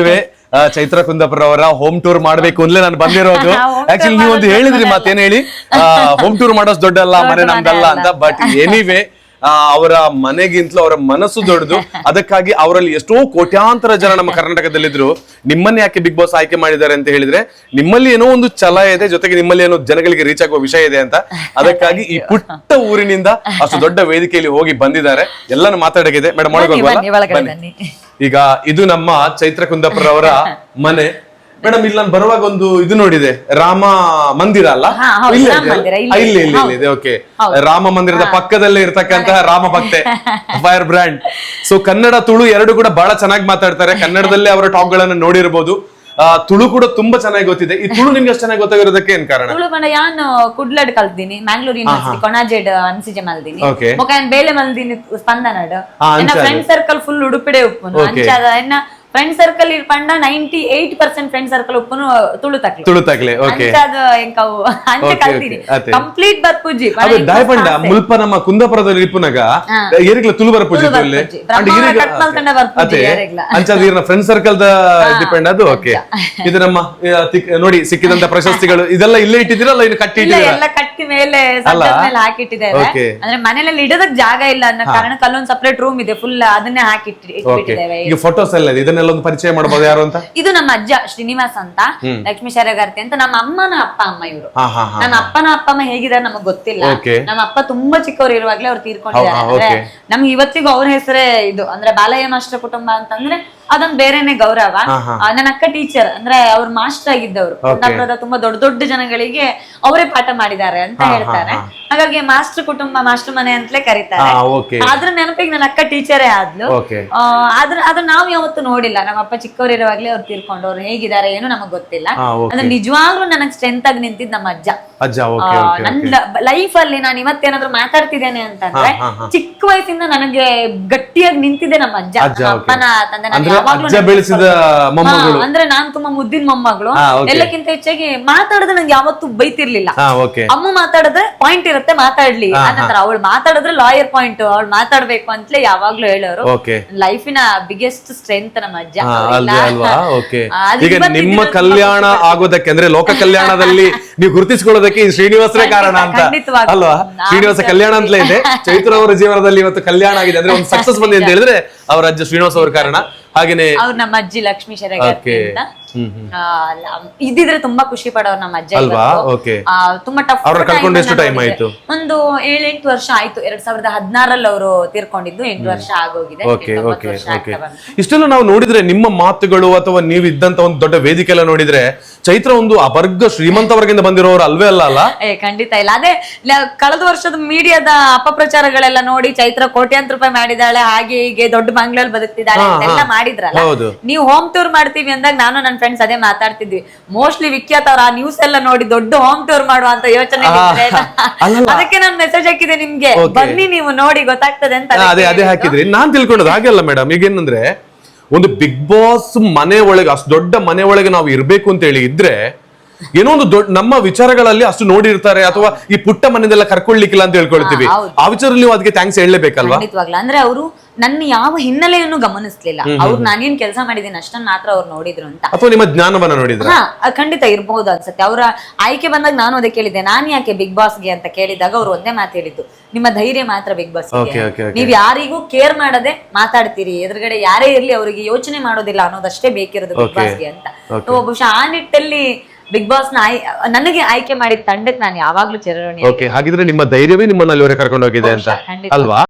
Speaker 2: ಚೈತ್ರ ಕುಂದಾಪುರ ಅವರ ಹೋಮ್ ಟೂರ್ ಮಾಡ್ಬೇಕು ಅಂದ್ಲೇ ನಾನು ಬಂದಿರೋದು. ಆಕ್ಚುಲಿ ನೀವು ಒಂದು ಹೇಳಿದ್ರಿ, ಮತ್ತೇನ್ ಹೇಳಿ, ಹೋಮ್ ಟೂರ್ ಮಾಡೋಷ್ಟು ದೊಡ್ಡಲ್ಲ ಮನೆ ನಮ್ದಲ್ಲ ಅಂತ. ಬಟ್ ಎನಿವೇ ಅವರ ಮನೆಗಿಂತಲೂ ಅವರ ಮನಸ್ಸು ದೊಡ್ಡದು. ಅದಕ್ಕಾಗಿ ಅವರಲ್ಲಿ ಎಷ್ಟೋ ಕೋಟ್ಯಾಂತರ ಜನ ನಮ್ಮ ಕರ್ನಾಟಕದಲ್ಲಿದ್ರು. ನಿಮ್ಮನ್ನ ಯಾಕೆ ಬಿಗ್ ಬಾಸ್ ಆಯ್ಕೆ ಮಾಡಿದ್ದಾರೆ ಅಂತ ಹೇಳಿದ್ರೆ, ನಿಮ್ಮಲ್ಲಿ ಏನೋ ಒಂದು ಛಲ ಇದೆ, ಜೊತೆಗೆ ನಿಮ್ಮಲ್ಲಿ ಏನೋ ಜನಗಳಿಗೆ ರೀಚ್ ಆಗುವ ವಿಷಯ ಇದೆ ಅಂತ. ಅದಕ್ಕಾಗಿ ಈ ಪುಟ್ಟ ಊರಿನಿಂದ ಅಷ್ಟು ದೊಡ್ಡ ವೇದಿಕೆಯಲ್ಲಿ ಹೋಗಿ ಬಂದಿದ್ದಾರೆ. ಎಲ್ಲಾನು ಮಾತಾಡೋಗಿದೆ. ಮೇಡಮ್ ಬನ್ನಿ. ಈಗ ಇದು ನಮ್ಮ ಚೈತ್ರ ಕುಂದಾಪುರ ಅವರ ಮನೆ. ಮೇಡಮ್ ಇಲ್ಲಿ ನಾನು ಬರುವಾಗ ಒಂದು ಇದು ನೋಡಿದೆ, ರಾಮ ಮಂದಿರ ಅಲ್ಲ? ಇಲ್ಲಿ ಓಕೆ, ರಾಮ ಮಂದಿರದ ಪಕ್ಕದಲ್ಲೇ ಇರ್ತಕ್ಕಂತಹ ರಾಮ ಭಕ್ತೆ fire brand. So Kannada Tulu ಎರಡು ಕೂಡ ಬಹಳ ಚೆನ್ನಾಗಿ ಮಾತಾಡ್ತಾರೆ. ಕನ್ನಡದಲ್ಲೇ ಅವರ ಟಾಕ್ ಗಳನ್ನ ನೋಡಿರ್ಬೋದು. ತುಳು ಕೂಡ ತುಂಬಾ ಚೆನ್ನಾಗಿ ಗೊತ್ತಿದೆ. ಈ ತುಳು ನಿಮ್ಗೆ ಅಷ್ಟು ಚೆನ್ನಾಗಿ ಗೊತ್ತಾಗಿರೋದಕ್ಕೆ ಏನ್ ಕಾರಣ?
Speaker 1: ತುಳು ಪಂಡ ಯಾನ್ ಕುಡ್ಲಡ್ ಕಲ್ತೀನಿ, ಮ್ಯಾಂಗ್ಳೂರ್ ಯೂನಿವರ್ಸಿಟಿ ಕೊಣಾಜೆಡ್ ಅನ್ಸಿಜೆ ಮಲ್ದಿನಿ, ಬೇಲೆ ಮಲ್ದಿನಿ ಸ್ಪಂದನಡ್. ಫ್ರೆಂಡ್ ಸರ್ಕಲ್ ಫುಲ್ ಉಡುಪಿಡೆ ಉಪ್ಪುನು ಅಂಚಾದ ಎನ್ನ ಫ್ರೆಂಡ್ ಸರ್ಕಲ್ ಪಂಡ 98% ಫ್ರೆಂಡ್ ಸರ್ಕಲ್ ಉಪ್ಪುನು ತುಳು ತಕ್ಲೆ ಅಂಚ ಕಲ್ತೀನಿ ಕಂಪ್ಲೀಟ್ ಬರ್ಪುಜಿ.
Speaker 2: ದಾಯಪಂಡ ಮುಲ್ಪ ನಮ್ಮ ಕುಂದಾಪುರದಲ್ಲಿ ಇಪ್ಪುನಾಗ ಏರಿಗ್ಲ ತುಳು ಬರ್ಪುಜಿ ಅಂಚಾದ ಫ್ರೆಂಡ್ ಸರ್ಕಲ್ ದ ಡಿಪೆಂಡ್ ಅದು. ಓಕೆ, ಇದು ನಮ್ಮ ನೋಡಿ ಸಿಕ್ಕಿದಂತ ಪ್ರಶಸ್ತಿಗಳು ಇದೆಲ್ಲ ಇಲ್ಲೇ ಇಟ್ಟಿದ್ದೀರಲ್ಲ? ಇನ್ನು ಕಟ್ಟಿ
Speaker 1: ಎಲ್ಲ ಕಟ್ಟಿ ಮೇಲೆ ಹಾಕಿಟ್ಟಿದ್ದಾರೆ. ಅಂದ್ರೆ ಮನೆಯಲ್ಲಿ ಇಡೋದಕ್ ಜಾಗ ಇಲ್ಲ ಅನ್ನೋ ಕಾರಣಕ್ಕೆ ಅಲ್ಲೊಂದು ಸಪರೇಟ್ ರೂಮ್ ಇದೆ, ಫುಲ್ ಅದನ್ನೇ ಹಾಕಿಟ್ಟಿದ್ದೇವೆ.
Speaker 2: ಈಗ ಫೋಟೋಸ್ ಎಲ್ಲ ಇದೆ, ಇದನ್ನೆಲ್ಲ ಒಂದು ಪರಿಚಯ ಮಾಡಬಹುದು. ಯಾರು ಅಂತ?
Speaker 1: ಇದು ನಮ್ಮ ಅಜ್ಜ ಶ್ರೀನಿವಾಸ್ ಅಂತ, ಲಕ್ಷ್ಮೀ ಶರಗಾರ್ತಿ ಅಂತ. ನಮ್ಮ ಅಮ್ಮನ ಅಪ್ಪ ಅಮ್ಮ ಇವರು. ನನ್ನ ಅಪ್ಪನ ಅಪ್ಪ ಅಮ್ಮ ಹೇಗಿದ್ದಾರೆ ನಮಗ್ ಗೊತ್ತಿಲ್ಲ. ನಮ್ಮ ಅಪ್ಪ ತುಂಬಾ ಚಿಕ್ಕವ್ರು ಇರುವಾಗ್ಲೇ ಅವ್ರು ತೀರ್ಕೊಂಡಿದ್ದಾರೆ. ಅಂದ್ರೆ ನಮ್ಗೆ ಇವತ್ತಿಗೂ ಅವ್ರ ಹೆಸರೇ ಇದು. ಅಂದ್ರೆ ಬಾಲಯ್ಯ ಮಾಸ್ಟರ್ ಕುಟುಂಬ ಅಂತಂದ್ರೆ ಅದೊಂದು ಬೇರೆನೆ ಗೌರವ. ನನ್ನ ಅಕ್ಕ ಟೀಚರ್, ಅಂದ್ರೆ ಅವ್ರು ಮಾಸ್ಟರ್ ಆಗಿದ್ದವರು. ಕುಂದಾಪುರದ ತುಂಬಾ ದೊಡ್ಡ ದೊಡ್ಡ ಜನಗಳಿಗೆ ಅವರೇ ಪಾಠ ಮಾಡಿದ್ದಾರೆ ಅಂತ ಹೇಳ್ತಾರೆ. ಹಾಗಾಗಿ ಮಾಸ್ಟರ್ ಕುಟುಂಬ, ಮಾಸ್ಟರ್ ಮನೆ ಅಂತಲೇ ಕರೀತಾರೆ. ಅದ್ರ ನೆನಪಿಗೆ ನನ್ನ ಅಕ್ಕ ಟೀಚರೇ ಆದ್ಲು. ಆದ್ರೆ ನಾವ್ ಯಾವತ್ತು ನೋಡಿಲ್ಲ. ನಮ್ಮ ಅಪ್ಪ ಚಿಕ್ಕವರಿರುವಾಗ್ಲೇ ಅವ್ರು ತೀರ್ಕೊಂಡು, ಅವ್ರು ಹೇಗಿದ್ದಾರೆ ಏನು ನಮಗ್ ಗೊತ್ತಿಲ್ಲ. ಅಂದ್ರೆ ನಿಜವಾಗ್ಲೂ ನನಗ್ ಸ್ಟ್ರೆಂತ್ ಆಗಿ ನಿಂತಿದ್ ನಮ್ಮ ಅಜ್ಜ. ನನ್ನ ಲೈಫ್ ಅಲ್ಲಿ ನಾನು ಇವತ್ತೇನಾದ್ರು ಮಾತಾಡ್ತಿದ್ದೇನೆ ಅಂತಂದ್ರೆ ಚಿಕ್ಕ ವಯಸ್ಸಿಂದ ನನಗೆ ಗಟ್ಟಿಯಾಗಿ ನಿಂತಿದೆ ನಮ್ಮ ಅಜ್ಜ. ಅಪ್ಪನ ತಂದೆ ಯಾವಾಗ್ಲೂ
Speaker 2: ಅಜ್ಜ ಬೆಳೆಸಿದ ಮೊಮ್ಮಗಳು.
Speaker 1: ಅಂದ್ರೆ ನಾನ್ ತುಂಬಾ ಮುದ್ದಿನ ಮೊಮ್ಮಗಳು.
Speaker 2: ಹಾ, okay.
Speaker 1: ಎಲ್ಲಕ್ಕಿಂತ ಹೆಚ್ಚಾಗಿ ಮಾತಾಡಿದ್ರೆ ನಂಗೆ ಯಾವತ್ತೂ ಬೈತಿರ್ಲಿಲ್ಲ.
Speaker 2: ಹಾ, ಓಕೆ.
Speaker 1: ಅಮ್ಮ ಮಾತಾಡಿದ್ರೆ ಪಾಯಿಂಟ್ ಇರುತ್ತೆ, ಮಾತಾಡ್ಲಿ. ಅನಂತರ ಅವಳು ಮಾತಾಡಿದ್ರೆ ಲಾಯರ್ ಪಾಯಿಂಟ್, ಅವಳು ಮಾತಾಡ್ಬೇಕು ಅಂತಲೇ ಯಾವಾಗ್ಲೂ ಹೇಳೋರು.
Speaker 2: ಓಕೆ.
Speaker 1: ಲೈಫಿನ ಬಿಗ್ಗೆಸ್ಟ್ ಸ್ಟ್ರೆಂತ್ ನಮ್ಮ ಅಜ್ಜ.
Speaker 2: ಅಲ್ವಾ? ಓಕೆ. ಈಗ ನಿಮ್ಮ ಕಲ್ಯಾಣ ಆಗೋದಕ್ಕೆ ಅಂದ್ರೆ ಲೋಕ ಕಲ್ಯಾಣದಲ್ಲಿ ನೀವು ಗುರುತಿಸಿಕೊಳ್ಳೋದಕ್ಕೆ ಈ ಶ್ರೀನಿವಾಸರೇ ಕಾರಣ ಅಂತ
Speaker 1: ಖಂಡಿತವಾಗ್ಲೂ.
Speaker 2: ಅಲ್ವಾ? ಶ್ರೀನಿವಾಸ ಕಲ್ಯಾಣ ಅಂತಲೇ ಇದೆ. ಚೈತ್ರ ಅವರ ಜೀವನದಲ್ಲಿ ಇವತ್ತು ಕಲ್ಯಾಣ ಆಗಿದೆ ಅಂದ್ರೆ ಒಂದು ಸಕ್ಸಸ್ ಬಂದಿದೆ ಅಂತ ಹೇಳಿದ್ರೆ ಅವರ ಅಜ್ಜ ಶ್ರೀನಿವಾಸ ಅವ್ರ ಕಾರಣ. ಹಾಗೇನೆ
Speaker 1: ಅವ್ರು ನಮ್ಮ ಅಜ್ಜಿ ಲಕ್ಷ್ಮೀ ಶೆರಗತ್ತಿ ಅಂತ. ಇದ್ದಿದ್ರೆ ತುಂಬಾ ಖುಷಿ ಪಡೋರು ನಮ್ಮ ಅಜ್ಜ.
Speaker 2: ಅಲ್ವಾ? ಓಕೆ.
Speaker 1: ತುಂಬಾ ಟಫ್.
Speaker 2: ಅವ್ರ ಕಳ್ಕೊಂಡು ಎಷ್ಟು ಟೈಮ್ ಆಯ್ತು?
Speaker 1: ಒಂದು 7-8 ವರ್ಷ ಆಯ್ತು. 2016 ಅವರು ತೀರ್ಕೊಂಡಿದ್ದು. 8 ವರ್ಷ ಆಗೋಗಿದೆ.
Speaker 2: Okay, okay, okay. ಇಷ್ಟೆಲ್ಲ ನಾವು ನೋಡಿದ್ರೆ ನಿಮ್ಮ ಮಾತುಗಳು ಅಥವಾ ನೀವು ಇದ್ದಂತ ಒಂದು ದೊಡ್ಡ ವೇದಿಕೆ ಎಲ್ಲ ನೋಡಿದ್ರೆ ಚೈತ್ರ ಒಂದು ಅಬರ್ಗ ಶ್ರೀಮಂತ ವರ್ಗದಿಂದ ಬಂದಿರೋರು ಅಲ್ವೇ ಅಲ್ಲ?
Speaker 1: ಖಂಡಿತ ಇಲ್ಲ. ಅದೇ ಕಳೆದ ವರ್ಷದ ಮೀಡಿಯಾದ ಅಪಪ್ರಚಾರಗಳೆಲ್ಲ ನೋಡಿ ಚೈತ್ರ ಕೋಟ್ಯಾಂತರ ರೂಪಾಯಿ ಮಾಡಿದಾಳೆ, ಹಾಗೆ ಹೀಗೆ ದೊಡ್ಡ ಬಂಗ್ಲಲ್ಲಿ ಬದುಕ್ತಿದ್ದಾಳೆ ಅಂತೆಲ್ಲ ಮಾಡಿದ್ರಲ್ಲ. ನೀವು ಹೋಮ್ ಟೂರ್ ಮಾಡ್ತೀವಿ ಅಂದಾಗ ನಾನು ನನ್ನ ಫ್ರೆಂಡ್ಸ್ ಅದೇ ಮಾತಾಡ್ತಿದ್ವಿ. ಮೋಸ್ಟ್ಲಿ ವಿಖ್ಯಾತ ಅವ್ರ ಆ ನ್ಯೂಸ್ ಎಲ್ಲ ನೋಡಿ ದೊಡ್ಡ ಹೋಮ್ ಟೂರ್ ಮಾಡುವಂತ ಯೋಚನೆ ಅದಕ್ಕೆ ನಾನು ಮೆಸೇಜ್ ಹಾಕಿದೆ ನಿಮ್ಗೆ, ಬನ್ನಿ ನೀವು ನೋಡಿ ಗೊತ್ತಾಗ್ತದೆ ಅಂತ.
Speaker 2: ಅದೇ ಹಾಕಿದ್ರಿ. ನಾನ್ ತಿಳ್ಕೊಂಡದ್ದು ಹಾಗೆಲ್ಲ ಮೇಡಮ್. ಈಗ ಏನಂದ್ರೆ ಒಂದು ಬಿಗ್ ಬಾಸ್ ಮನೆ ಒಳಗೆ, ಅಷ್ಟು ದೊಡ್ಡ ಮನೆ ಒಳಗೆ ನಾವು ಇರ್ಬೇಕು ಅಂತ ಹೇಳಿ ಇದ್ರೆ ಏನೋ ಒಂದು ದೊಡ್ಡ ನಮ್ಮ ವಿಚಾರಗಳಲ್ಲಿ ಅಷ್ಟು ನೋಡಿರ್ತಾರೆ, ಅಥವಾ ಈ ಪುಟ್ಟ ಮನೆದೆಲ್ಲ ಕರ್ಕೊಳ್ಲಿಕ್ಕಿಲ್ಲ ಅಂತ ಹೇಳ್ಕೊಳ್ತೀವಿ. ಆ ವಿಚಾರದಲ್ಲಿ ನೀವು ಅದಕ್ಕೆ ಥ್ಯಾಂಕ್ಸ್ ಹೇಳಲೇಬೇಕಲ್ವಾ?
Speaker 1: ಖಂಡಿತವಾಗ್ಲೂ. ಅಂದ್ರೆ ಅವರು ನನ್ನ ಯಾವ ಹಿನ್ನೆಲೆಯನ್ನು ಗಮನಿಸ್ಲಿಲ್ಲ. ಅವ್ರು ನಾನೇನ್ ಕೆಲಸ ಮಾಡಿದೀನಿ ಅಷ್ಟನ್ನ ಮಾತ್ರ ಅವ್ರು ನೋಡಿದ್ರು ಅಂತ.
Speaker 2: ಅಥವಾ ನಿಮ್ಮ ಜ್ಞಾನವನ್ನ ನೋಡಿದ್ರ?
Speaker 1: ಖಂಡಿತ ಇರ್ಬಹುದು ಅನ್ಸುತ್ತೆ. ಅವರ ಆಯ್ಕೆ ಬಂದಾಗ ನಾನು ಅದೇ ಕೇಳಿದ್ದೆ, ನಾನ್ ಯಾಕೆ ಬಿಗ್ ಬಾಸ್ಗೆ ಅಂತ ಕೇಳಿದಾಗ ಅವ್ರು ಒಂದೇ ಮಾತು ಹೇಳಿದ್ದು, ನಿಮ್ಮ ಧೈರ್ಯ ಮಾತ್ರ ಬಿಗ್ ಬಾಸ್. ನೀವ್ ಯಾರಿಗೂ ಕೇರ್ ಮಾಡದೆ ಮಾತಾಡ್ತೀರಿ, ಎದುರುಗಡೆ ಯಾರೇ ಇರ್ಲಿ ಅವರಿಗೆ ಯೋಚನೆ ಮಾಡೋದಿಲ್ಲ ಅನ್ನೋದಷ್ಟೇ ಬೇಕಿರೋದು ಬಿಗ್ ಬಾಸ್ಗೆ ಅಂತ. ಬಹುಶಃ ಆ ನಿಟ್ಟಲ್ಲಿ ಬಿಗ್ ಬಾಸ್ ನನಗೆ ಆಯ್ಕೆ ಮಾಡಿದ ತಂಡಕ್ಕೆ ನಾನು ಯಾವಾಗ್ಲೂ ಚಿರಋಣಿ.
Speaker 2: ಓಕೆ, ಹಾಗಿದ್ರೆ ನಿಮ್ಮ ಧೈರ್ಯವೇ ನಿಮ್ಮನ್ನ ಅಲ್ಲಿವರೆಗೆ ಕರ್ಕೊಂಡು ಹೋಗಿದೆ ಅಂತ ಅಲ್ವಾ?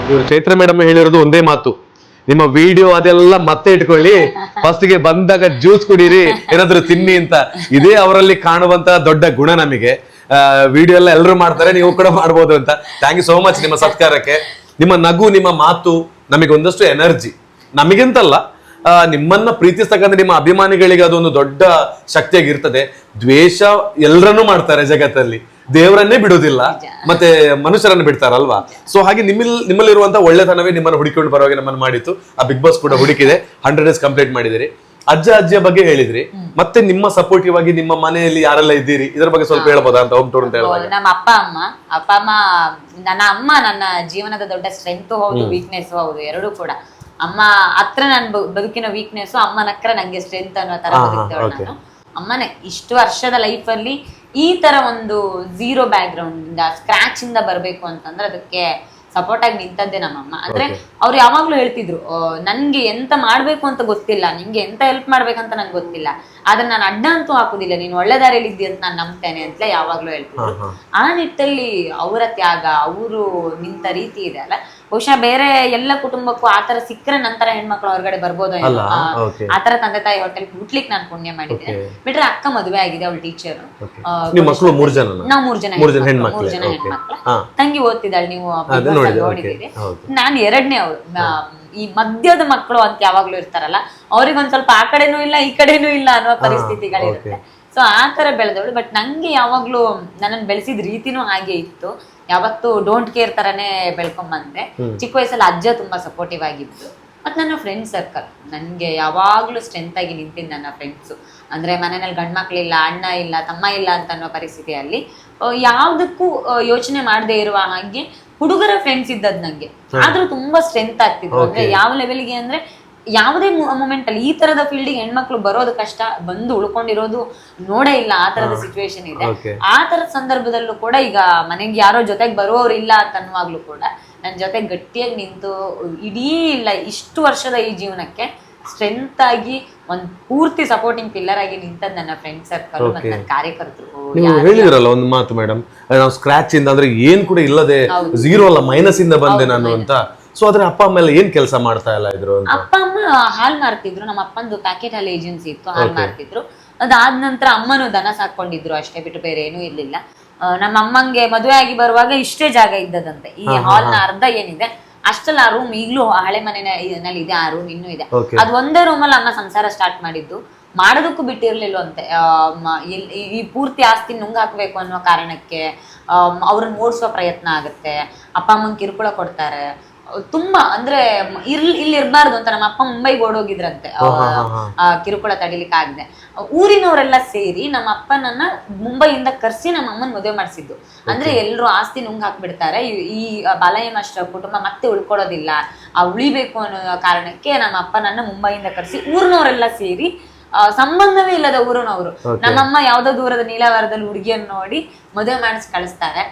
Speaker 2: ಇವರು ಚೈತ್ರ ಮೇಡಮ್ ಹೇಳಿರೋದು ಒಂದೇ ಮಾತು, ನಿಮ್ಮ ವಿಡಿಯೋ ಅದೆಲ್ಲ ಮತ್ತೆ ಇಟ್ಕೊಳ್ಳಿ, ಫಸ್ಟ್ ಗೆ ಬಂದಾಗ ಜ್ಯೂಸ್ ಕುಡೀರಿ, ಏನಾದ್ರು ತಿನ್ನಿ ಅಂತ. ಇದೇ ಅವರಲ್ಲಿ ಕಾಣುವಂತ ದೊಡ್ಡ ಗುಣ ನಮಗೆ. ವಿಡಿಯೋ ಎಲ್ಲ ಎಲ್ಲರೂ ಮಾಡ್ತಾರೆ, ನೀವು ಕೂಡ ಮಾಡ್ಬೋದು ಅಂತ. ಥ್ಯಾಂಕ್ ಯು ಸೋ ಮಚ್ ನಿಮ್ಮ ಸತ್ಕಾರಕ್ಕೆ. ನಿಮ್ಮ ನಗು, ನಿಮ್ಮ ಮಾತು ನಮಗೆ ಒಂದಷ್ಟು ಎನರ್ಜಿ. ನಮಗೆಂತಲ್ಲ, ನಿಮ್ಮನ್ನ ಪ್ರೀತಿಸ್ತಕ್ಕಂಥ ನಿಮ್ಮ ಅಭಿಮಾನಿಗಳಿಗೆ ಅದೊಂದು ದೊಡ್ಡ ಶಕ್ತಿಯಾಗಿರ್ತದೆ. ದ್ವೇಷ ಎಲ್ಲರನ್ನೂ ಮಾಡ್ತಾರೆ ಜಗತ್ತಲ್ಲಿ, ದೇವರನ್ನೇ ಬಿಡುವುದಿಲ್ಲ, ಮತ್ತೆ ಮನುಷ್ಯರನ್ನು ಬಿಡ್ತಾರಲ್ವಾ? ಸೊ ಹಾಗೆ ನಿಮ್ಮಲ್ಲಿರುವಂತಹ ಒಳ್ಳೆತನವೇ ನಿಮ್ಮನ್ನು ಹುಡುಕಿಕೊಂಡು ಬರುವಾಗ ನಮ್ಮನ್ನು ಮಾಡಿತ್ತು. ಆ ಬಿಗ್ ಬಾಸ್ ಕೂಡ ಹುಡುಕಿದೆ. 100 days ಕಂಪ್ಲೀಟ್ ಮಾಡಿದಿರಿ. ಅಜ್ಜಿಯ ಬಗ್ಗೆ ಹೇಳಿದ್ರಿ, ಮತ್ತೆ ನಿಮ್ಮ ಸಪೋರ್ಟಿವ್ ಆಗಿ ನಿಮ್ಮ ಮನೆಯಲ್ಲಿ ಯಾರೆಲ್ಲ ಇದ್ದೀರಿ ಇದರ ಬಗ್ಗೆ ಸ್ವಲ್ಪ ಹೇಳ್ಬೋದಾ ಅಂತ ಹೋಮ್ ಟೂರ್ ಅಂತ ಹೇಳುವಾಗ?
Speaker 1: ನಮ್ಮ ಅಪ್ಪ ಅಮ್ಮ ನನ್ನ ಅಮ್ಮ ನನ್ನ ಜೀವನದ ದೊಡ್ಡ ಸ್ಟ್ರೆಂತ್ ಹೌದು, ವೀಕ್ನೆಸ್ ಹೌದು, ಎರಡೂ ಕೂಡ. ಅಮ್ಮ ಹತ್ರ ನನ್ ಬದುಕಿನ ವೀಕ್ನೆಸ್, ಅಮ್ಮನ ಹತ್ರ ನಂಗೆ ಸ್ಟ್ರೆಂತ್ ಅನ್ನೋ ತರ ಬದುಕ್ತೇವೆ ನಾನು. ಅಮ್ಮನೇ ಇಷ್ಟು ವರ್ಷದ ಲೈಫ್ ಅಲ್ಲಿ ಈ ತರ ಒಂದು ಝೀರೋ ಬ್ಯಾಕ್ ಗ್ರೌಂಡ್ ಇಂದ, ಸ್ಕ್ರಾಚ್ ಇಂದ ಬರ್ಬೇಕು ಅಂತಂದ್ರೆ ಅದಕ್ಕೆ ಸಪೋರ್ಟ್ ಆಗಿ ನಿಂತದ್ದೇ ನಮ್ಮಮ್ಮ. ಅಂದ್ರೆ ಅವ್ರು ಯಾವಾಗ್ಲೂ ಹೇಳ್ತಿದ್ರು, ನನ್ಗೆ ಎಂತ ಮಾಡ್ಬೇಕು ಅಂತ ಗೊತ್ತಿಲ್ಲ, ನಿಂಗೆ ಎಂತ ಹೆಲ್ಪ್ ಮಾಡ್ಬೇಕಂತ ನಂಗೆ ಗೊತ್ತಿಲ್ಲ, ಆದ್ರೆ ನಾನು ಅಡ್ಡ ಅಂತೂ ಹಾಕುದಿಲ್ಲ, ನೀನು ಒಳ್ಳೆ ದಾರಿಯಲ್ಲಿ ಇದ್ದಿ ಅಂತ ನಾನು ನಂಬ್ತೇನೆ ಅಂತಲೇ ಯಾವಾಗ್ಲೂ ಹೇಳ್ತಿದ್ರು. ಆ ನಿಟ್ಟಲ್ಲಿ ಅವರ ತ್ಯಾಗ, ಅವರು ನಿಂತ ರೀತಿ ಇದೆ ಅಲ್ಲ, ಬಹುಶಃ ಬೇರೆ ಎಲ್ಲ ಕುಟುಂಬಕ್ಕೂ ಆತರ ಸಿಕ್ಕರೆ ನಂತರ ಹೆಣ್ಮಕ್ಳು ಹೊರಗಡೆ ಬರ್ಬೋದು. ಆತರ ತಂದೆ ತಾಯಿ ಹೊಟ್ಟೆಲ್ ಹುಟ್ಲಿಕ್ಕೆ ನಾನು ಪುಣ್ಯ ಮಾಡಿದ್ದೇನೆ. ಬಿಟ್ರೆ ಅಕ್ಕ ಮದುವೆ ಆಗಿದೆ, ಅವಳು ಟೀಚರ್. ನಾವು 3 ಜನ ಹೆಣ್ಮಕ್ಳು. ತಂಗಿ ಓದ್ತಿದ್ದಾಳೆ, ನೀವು ನೋಡಿದೀರಿ. ನಾನು 2ನೇ ಅವಳು. ಈ ಮಧ್ಯದ ಮಕ್ಕಳು ಅಂತ ಯಾವಾಗ್ಲೂ ಇರ್ತಾರಲ್ಲ, ಅವ್ರಿಗೊಂದ್ ಸ್ವಲ್ಪ ಆ ಕಡೆನೂ ಇಲ್ಲ ಈ ಕಡೆನೂ ಇಲ್ಲ ಅನ್ನೋ ಪರಿಸ್ಥಿತಿಗಳಿರುತ್ತೆ. ಸೊ ಆ ತರ ಬೆಳೆದವಳು. ಬಟ್ ನಂಗೆ ಯಾವಾಗ್ಲೂ ನನ್ನನ್ನು ಬೆಳೆಸಿದ ರೀತಿನೂ ಹಾಗೆ ಇತ್ತು. ಯಾವತ್ತು ಡೋಂಟ್ ಕೇರ್ ತರನೇ ಬೆಳ್ಕೊಂಬಂದೆ. ಚಿಕ್ಕ ವಯಸ್ಸಲ್ಲಿ ಅಜ್ಜ ತುಂಬಾ ಸಪೋರ್ಟಿವ್ ಆಗಿದ್ದು. ಮತ್ತು ನನ್ನ ಫ್ರೆಂಡ್ ಸರ್ಕಲ್ ನನಗೆ ಯಾವಾಗಲೂ ಸ್ಟ್ರೆಂತ್ ಆಗಿ ನಿಂತಿದ್ದು ನನ್ನ ಫ್ರೆಂಡ್ಸು. ಅಂದರೆ ಮನೆಯಲ್ಲಿ ಗಂಡ್ಮಕ್ಳಿಲ್ಲ, ಅಣ್ಣ ಇಲ್ಲ, ತಮ್ಮ ಇಲ್ಲ ಅಂತ ಅನ್ನೋ ಪರಿಸ್ಥಿತಿಯಲ್ಲಿ ಯಾವುದಕ್ಕೂ ಯೋಚನೆ ಮಾಡದೇ ಇರುವ ಹಾಗೆ ಹುಡುಗರ ಫ್ರೆಂಡ್ಸ್ ಇದ್ದದ್ದು ನನಗೆ. ಆದರೂ ತುಂಬ ಸ್ಟ್ರೆಂತ್ ಆಗ್ತಿದ್ರು. ಅಂದರೆ ಯಾವ ಲೆವೆಲ್ಗೆ ಅಂದರೆ ಯಾವುದೇ ಮೂಮೆಂಟ್ ಅಲ್ಲಿ ಈ ತರದ ಫೀಲ್ಡಿಗೆ ಹೆಣ್ಮಕ್ಳು ಬರೋದು ಕಷ್ಟ, ಬಂದು ಉಳ್ಕೊಂಡಿರೋದು ನೋಡೇ ಇಲ್ಲ, ಆ ತರದ ಸಿಚುವೇಶನ್ ಇದೆ. ಆ ತರದ ಸಂದರ್ಭದಲ್ಲೂ ಕೂಡ ಈಗ ಮನೆಗೆ ಯಾರೋ ಜೊತೆಗೆ ಬರುವವ್ರು ಇಲ್ಲ ಅಂತ ಅನ್ನುವಾಗ್ಲೂ ಕೂಡ ನನ್ನ ಜೊತೆ ಗಟ್ಟಿಯಾಗಿ ನಿಂತು ಇಡೀ ಇಲ್ಲ ಇಷ್ಟು ವರ್ಷದ ಈ ಜೀವನಕ್ಕೆ ಸ್ಟ್ರೆಂತ್ ಆಗಿ ಒಂದ್ ಪೂರ್ತಿ ಸಪೋರ್ಟಿಂಗ್ ಪಿಲ್ಲರ್ ಆಗಿ ನಿಂತದ್ ನನ್ನ ಫ್ರೆಂಡ್ ಸರ್ಕಲ್ ಮತ್ತೆ ನನ್ನ ಕಾರ್ಯಕರ್ತರು.
Speaker 2: ನೀವು ಹೇಳಿದ್ರಲ್ಲ ಒಂದು ಮಾತು ಮೇಡಮ್, ನಾವು ಸ್ಕ್ರಾಚ್ ಇಂದ ಅಂದ್ರೆ ಏನ್ ಕೂಡ ಇಲ್ಲದೆ ಝೀರೋ ಅಲ್ಲ ಮೈನಸ್ ಇಂದ ಬಂದೆ ನಾನು ಅಂತ. ಸೊ ಅದ್ರ ಅಪ್ಪ ಅಮ್ಮ ಎಲ್ಲ ಏನ್ ಕೆಲಸ ಮಾಡ್ತಾ ಇಲ್ಲ ಇದ್ರು ಅಂತ?
Speaker 1: ಅಪ್ಪ ಅಮ್ಮ ಹಾಲ್ ಮಾರ್ತಿದ್ರು. ನಮ್ಮ ಅಪ್ಪಂದು ಪ್ಯಾಕೆಟ್ ಹಾಲ್ ಏಜೆನ್ಸಿ ಇತ್ತು, ಹಾಲ್ ಮಾರ್ತಿದ್ರು. ಅದಾದ ನಂತರ ಅಮ್ಮನು ದನ ಸಾಕೊಂಡಿದ್ರು, ಅಷ್ಟೇ ಬಿಟ್ಟು ಬೇರೆ ಏನೂ ಇರ್ಲಿಲ್ಲ. ನಮ್ಮ ಅಮ್ಮಂಗೆ ಮದುವೆ ಆಗಿ ಬರುವಾಗ ಇಷ್ಟೇ ಜಾಗ ಇದ್ದದಂತೆ. ಈ ಹಾಲ್ ನ ಅರ್ಧ ಏನಿದೆ ಅಷ್ಟಲ್ಲ, ಆ ರೂಮ್ ಈಗ್ಲೂ ಹಳೆ ಮನೆಯಲ್ಲಿ ಇದೆ, ಆ ರೂಮ್ ಇನ್ನೂ ಇದೆ. ಅದ್ ಒಂದೇ ರೂಮಲ್ಲಿ ಅಮ್ಮ ಸಂಸಾರ ಸ್ಟಾರ್ಟ್ ಮಾಡಿದ್ದು, ಮಾಡೋದಕ್ಕೂ ಬಿಟ್ಟಿರ್ಲಿಲ್ಲ ಅಂತೆ. ಈ ಪೂರ್ತಿ ಆಸ್ತಿ ನುಂಗ್ ಹಾಕ್ಬೇಕು ಅನ್ನೋ ಕಾರಣಕ್ಕೆ ಅವ್ರನ್ನ ಓಡಿಸುವ ಪ್ರಯತ್ನ ಆಗುತ್ತೆ. ಅಪ್ಪ ಅಮ್ಮಂಗೆ ಕಿರುಕುಳ ಕೊಡ್ತಾರೆ ತುಂಬಾ. ಅಂದ್ರೆ ಇಲ್ಲಿ ಇರ್ಬಾರ್ದು ಅಂತ ನಮ್ಮ ಅಪ್ಪ ಮುಂಬೈಗೆ ಓಡೋಗಿದ್ರಂತೆ ಕಿರುಕುಳ ತಡಿಲಿಕ್ಕೆ ಆಗದೆ. ಊರಿನವರೆಲ್ಲ ಸೇರಿ ನಮ್ಮ ಅಪ್ಪನನ್ನ ಮುಂಬೈಯಿಂದ ಕರ್ಸಿ ನಮ್ಮ ಅಮ್ಮನ ಮದುವೆ ಮಾಡಿಸಿದ್ದು. ಅಂದ್ರೆ ಎಲ್ರು ಆಸ್ತಿ ನುಂಗ್ ಹಾಕ್ಬಿಡ್ತಾರೆ, ಈ ಬಾಲಯ್ಯ ಮಾಸ್ಟರ್ ಕುಟುಂಬ ಮತ್ತೆ ಉಳ್ಕೊಳ್ಳೋದಿಲ್ಲ, ಉಳಿಬೇಕು ಅನ್ನೋ ಕಾರಣಕ್ಕೆ ನಮ್ಮ ಅಪ್ಪನನ್ನ ಮುಂಬೈಯಿಂದ ಕರ್ಸಿ ಊರಿನವರೆಲ್ಲ ಸೇರಿ ಸಂಬಂಧವೇ ಇಲ್ಲದ ಊರಿನವರು ನಮ್ಮಮ್ಮ ಯಾವ್ದೋ ದೂರದ ನೀಲಾವರದಲ್ಲಿ ಹುಡುಗಿಯನ್ನು ನೋಡಿ ಮದುವೆ ಮಾಡಿಸಿ ಕಳಿಸ್ತಾರೆ.